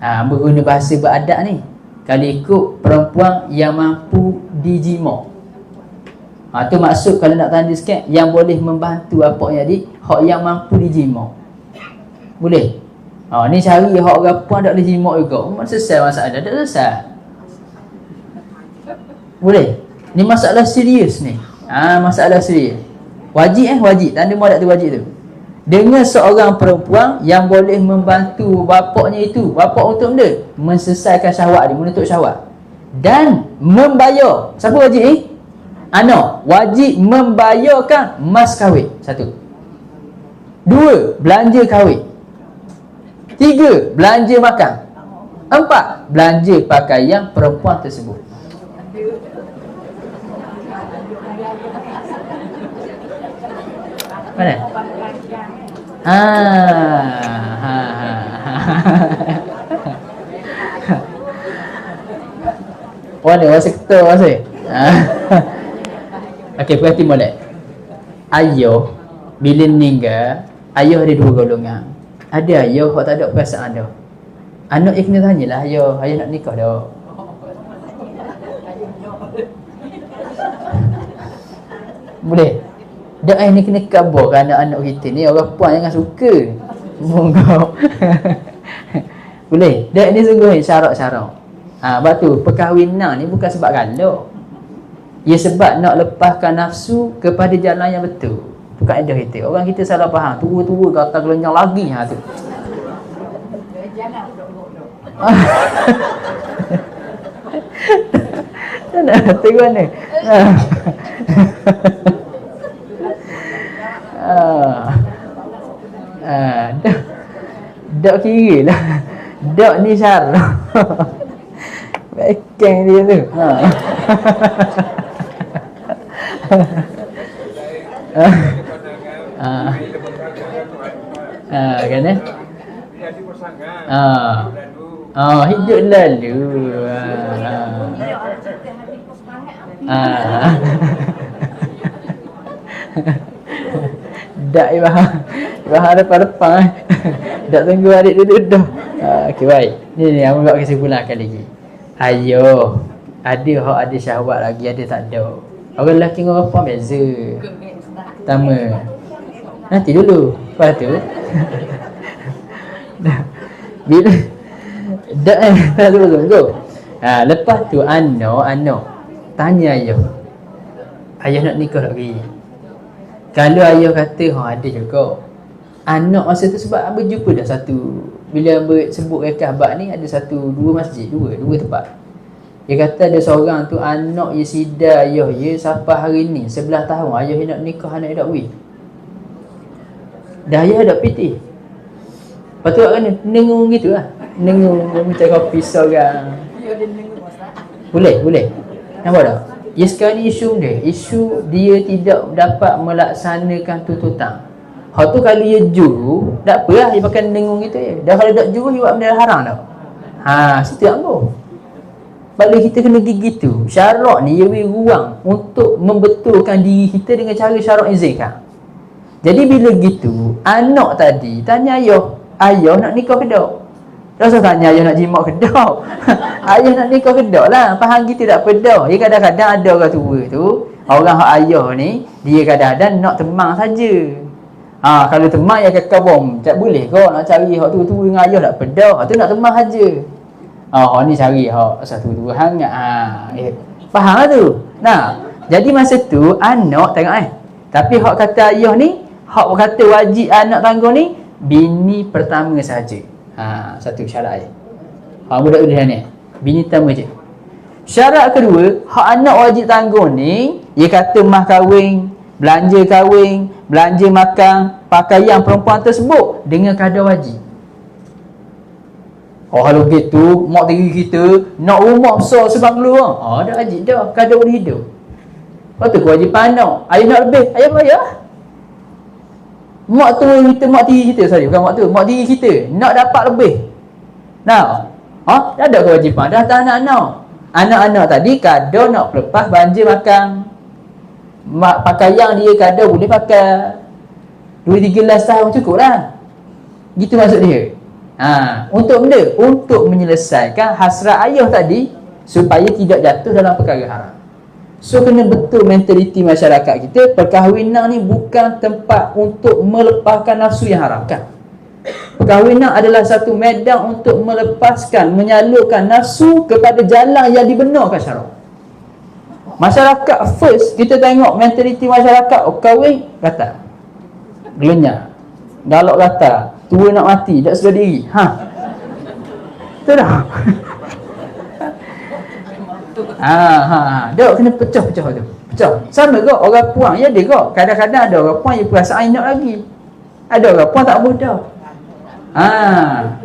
Berguna bahasa beradab ni. Kalau ikut perempuan yang mampu dijima. Tu maksud kalau nak tanda sikit, yang boleh membantu bapaknya adik, hak yang mampu dijima. Boleh? Ni cari hak orang puan tak boleh jima juga. Selesai masalah, tak selesai. Boleh? Ni masalah serius ni. Masalah serius. Wajib wajib. Tanda muadak tu wajib tu. Dengan seorang perempuan yang boleh membantu bapaknya itu. Bapak untuk dia menselesaikan syahwat dia, menutup syahwat. Dan membayar. Siapa wajib ni? Anak. Wajib membayarkan mas kahwin. 1. 2. Belanja kahwin. 3. Belanja makan. 4. Belanja pakaian perempuan tersebut. Mana? Mana masa ketua masa? Okey, perhati molek. Ayah bila meninggal, ayah ada 2 golongan. Ada ayah yang tak ada perasaan dah. Anak kena tanyalah ayah nak nikah dah. Boleh? Dak ni kena khabar ke anak-anak kita ni, orang puan jangan suka. Monggo. Boleh? Dak ni sungguh syarat-syarat. Sebab tu perkahwinan ni bukan sebab galak. Ia sebab nak lepaskan nafsu kepada jalan yang betul. Tu kaedah kita. Orang kita salah faham. Tua-tua kata gelenyang lagi tu. Jangan duduk-duduk. Tak nak tengok ni. Dok kira lah. Dok ni syarat. Bekeng dia tu. Kan hidup lalu. Dak faham depan-depan. Dak tunggu adik duduk dah. Okey baik. Ni aku buat kesimpulan kali lagi. Ayo, ada hak ada syahwat lagi, ada tak ada. Orang lelaki dengan orang perempuan beza. Pertama, nanti dulu. Lepas tu bila dak tak tunggu. Lepas tu anak tanya ayah. Ayah nak nikah tak lagi? Kalau ayah kata ada juga. Anak masa tu sebab berjumpa dah satu. Bila sebut rekah bab ni ada 2 masjid, dua tempat. Dia kata ada seorang tu anak dia sidar ayah dia sampai hari ni 11 tahun ayah dia nak nikah, anak dia tak weh. Dah ayah dah pitih. Lepas tu kan nengung gitu lah. Nengung macam kopi seorang. Boleh. Nampak tak? Ya sekarang ni isu dia tidak dapat melaksanakan tuntutan. Hak tu kalau dia juru, tak apalah dia pakai nengung gitu je. Dah kalau tak juru dia buat benda haram dah. Situ anggo. Bila kita kena gigi tu, syarat ni dia beri ruang untuk membetulkan diri kita dengan cara syarat izinkan. Jadi bila gitu, anak tadi tanya ayah nak nikah ke tak? Tak usah tanya ayah nak jimat ke tak. Ayah nak nikah ke tak lah. Faham kita tak pedah. Dia kadang-kadang ada orang tua tu, orang hak ayah ni, dia kadang-kadang nak temang saja. Kalau temang yang kakak bom, tak boleh kau nak cari hak tu dengan ayah tak pedah. Tu nak temang saja. Ni cari hak satu-dua hangat. Faham lah tu. Jadi masa tu anak tengok tapi hak kata ayah ni, hak kata wajib anak tanggung ni, bini pertama saja. Satu syarat budak dia ni. Bini pertama je. Syarat kedua, hak anak wajib tanggung ni, dia kata mah kahwin, belanja kahwin, belanja makan, pakaian perempuan tersebut dengan kadar wajib. Kalau gitu, mak tiri kita nak rumah besar sebanglo dah wajib dah, kadar boleh hidup. Lepas tu kewajipan anak, ayah nak lebih, ayah bayar. Mak tiri kita, bukan mak tu, mak tiri kita nak dapat lebih. Dah ada kewajipan, dah tak anak-anak. Anak-anak tadi kada nak lepas banjir makan. Pakaian dia kada boleh pakai. 2-3 tahun cukup lah. Gitu maksud dia. Untuk benda, untuk menyelesaikan hasrat ayah tadi supaya tidak jatuh dalam perkara haram. So kena betul mentaliti masyarakat kita, perkahwinan ni bukan tempat untuk melepaskan nafsu yang haram, kan? Perkahwinan adalah satu medan untuk melepaskan, menyalurkan nafsu kepada jalan yang dibenarkan syarak. Masyarakat first, kita tengok mentaliti masyarakat, kahwin kata gelenyar, galak kata tua nak mati, tak sedar diri. Betul tak? Dok kena pecah-pecah tu. Pecah. Sama ke orang puang ya dia kok. Kadang-kadang ada orang puang yang perasaan nak lagi. Ada orang puang tak mudah.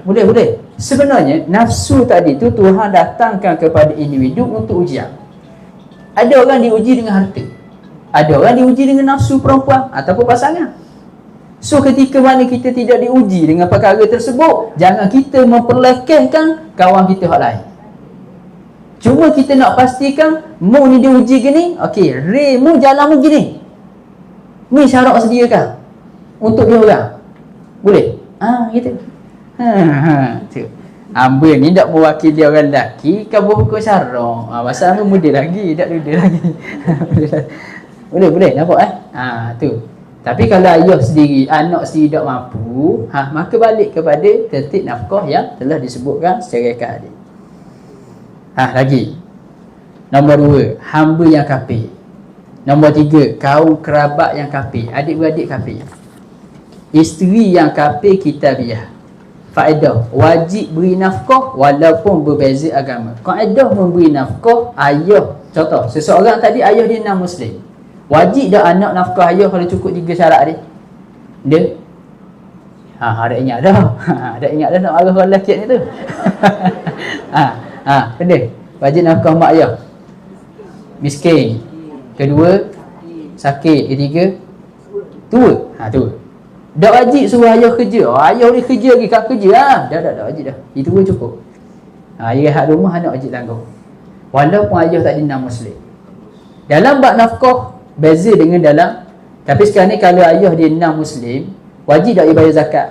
Boleh. Sebenarnya nafsu tadi tu Tuhan datangkan kepada individu untuk ujian. Ada orang diuji dengan harta. Ada orang diuji dengan nafsu perempuan ataupun pasangan. So ketika mana kita tidak diuji dengan perkara tersebut, jangan kita memperlekehkan kawan kita hak lain. Cuma kita nak pastikan mu ni diuji gini, okey, mu jalan mu gini. Ni syarat sediakan untuk dia orang. Boleh? Gitu. Tu. Hamba ni tak mewakili orang lelaki, kamu hukum syarak. Pasal hamba muda lagi, tak duda lagi. Boleh, nampak tu. Tapi kalau ayah sendiri, anak sendiri tak mampu, maka balik kepada tertib nafkah yang telah disebutkan secara hadis. Lagi. Nombor 2, hamba yang kafir. Nombor 3, kaum kerabat yang kafir, adik-beradik kafir. Isteri yang kafir kitabiah. Faedah, wajib beri nafkah walaupun berbeza agama. Kaedah memberi nafkah ayah. Contoh, seseorang tadi ayah dia non-Muslim. Wajib dah anak nafkah ayah kalau cukup 3 syarat dia? Ada ingat dah. Ada ingat dah nak marah orang lelaki ni tu. Benda wajib nafkah mak ayah. Miskin. Kedua, sakit. Ketiga, tua. Tua. Dah wajib suruh ayah kerja. Ayah ni kerja lagi, kan kerja. Dah wajib dah. Itu pun cukup. Ia hak rumah anak wajib tanggung. Walaupun ayah tak dinam Muslim. Dalam bab nafkah beza dengan dalam. Tapi sekarang ni kalau ayah dia non-Muslim, wajib tak dia bayar zakat?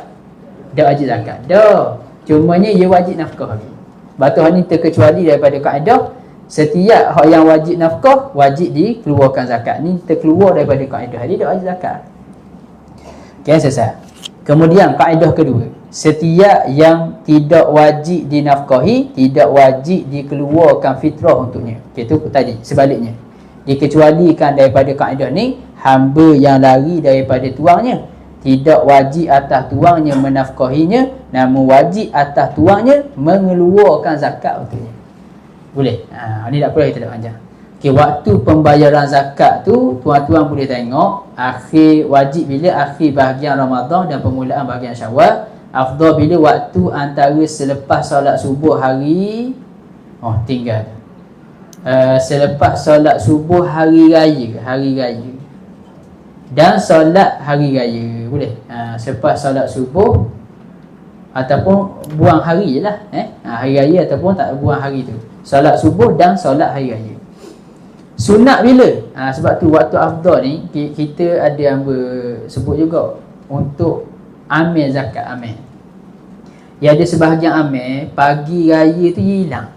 Tak wajib zakat. Dah. Cumanya dia wajib nafkah lagi. Batu ni terkecuali daripada kaedah setiap hak yang wajib nafkah wajib dikeluarkan zakat. Ni terkeluar daripada kaedah. Dia tak wajib zakat. Selesai. Kemudian kaedah kedua, setiap yang tidak wajib dinafkahi tidak wajib dikeluarkan fitrah untuknya. Itu tadi sebaliknya. Dikecualikan daripada kaedah ni hamba yang lari daripada tuangnya, tidak wajib atas tuangnya menafkahinya, namun wajib atas tuangnya mengeluarkan zakat untuknya. Boleh? Ni tak perlu kita tak panjang. Okey, waktu pembayaran zakat tu tuan-tuan boleh tengok akhir wajib bila akhir bahagian Ramadan dan permulaan bahagian Syawal. Afdal bila waktu antara selepas solat subuh hari tinggal. Selepas solat subuh hari raya dan solat hari raya. Boleh? Selepas solat subuh ataupun buang hari je lah. Hari raya ataupun tak buang hari tu. Solat subuh dan solat hari raya. Sunat bila? Sebab tu waktu afdal ni kita ada yang sebut juga untuk amil zakat, amil. Ya ada sebahagian amil pagi raya tu hilang.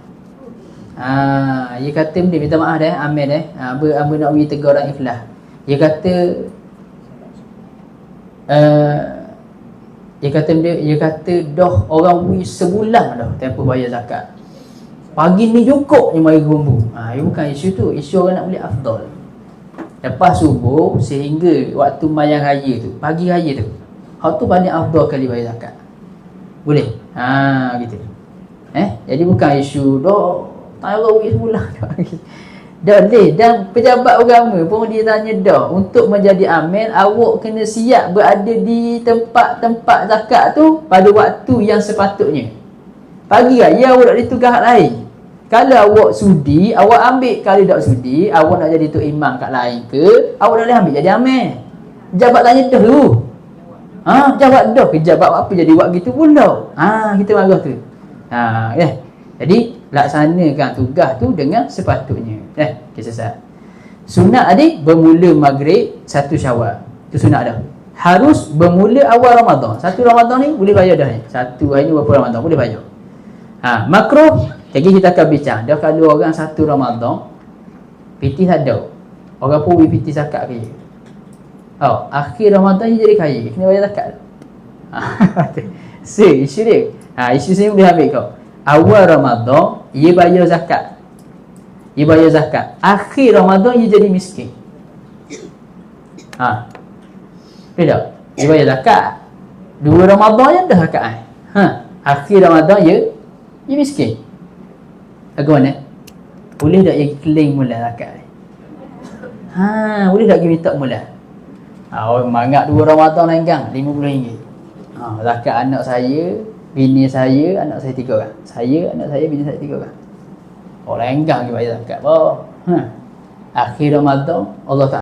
Dia kata dia minta maaf dah amil dah. Hamba nak bagi teguran ikhlas. Dia kata dah orang beri sebulan dah tempoh bayar zakat. Pagi ni cukup je mari gembu. Bukan isu tu. Isu orang nak beli afdal. Lepas subuh sehingga waktu mayang raya tu, pagi raya tu, hak tu paling afdal kali bayar zakat. Boleh? Gitu. Jadi bukan isu dah taruh duit sebulan dah boleh. Dan pejabat agama pun dia tanya dah, untuk menjadi amil awak kena siap berada di tempat-tempat zakat tu pada waktu yang sepatutnya. Pagi raya awak nak ditugas lain. Kalau awak sudi, awak ambil. Kalau tak sudi, awak nak jadi tok imam kat lain ke, awak dah boleh ambil jadi amil. Pejabat tanya dah tu. Pejabat dah. Pejabat apa jadi buat gitu pula? Kita marah tu. Jadi laksanakan tugas tu dengan sepatutnya. Kesesat. Sunat adik bermula maghrib 1 Syawal. Itu sunat dah. Harus bermula awal Ramadan. 1 Ramadan ni boleh bayar dah ni. 1 hari ni berapa Ramadan boleh bayar. Makruh. Lagi kita akan bincang. Dah kalau orang 1 Ramadan piti tak ada. Orang pun piti zakat kaya. Akhir Ramadan dia jadi kaya. Kena bayar zakat. Isu dia. Isu sini boleh ambil kau. Awal Ramadan ia bayar zakat. Ia bayar zakat. Akhir Ramadan ia jadi miskin. Boleh tak? Ia bayar zakat. 2 Ramadan je dah zakat. Akhir Ramadan ia miskin. Bagaimana? Boleh tak ia claim mula zakat? Boleh tak dia minta mula? Mangat 2 Ramadan lain gang RM50. Zakat anak saya, bini saya, anak saya 3 orang. Saya, anak saya, bini saya 3 orang. Orang enggang dia bayar zakat. Akhir Ramadan Allah Ta'ala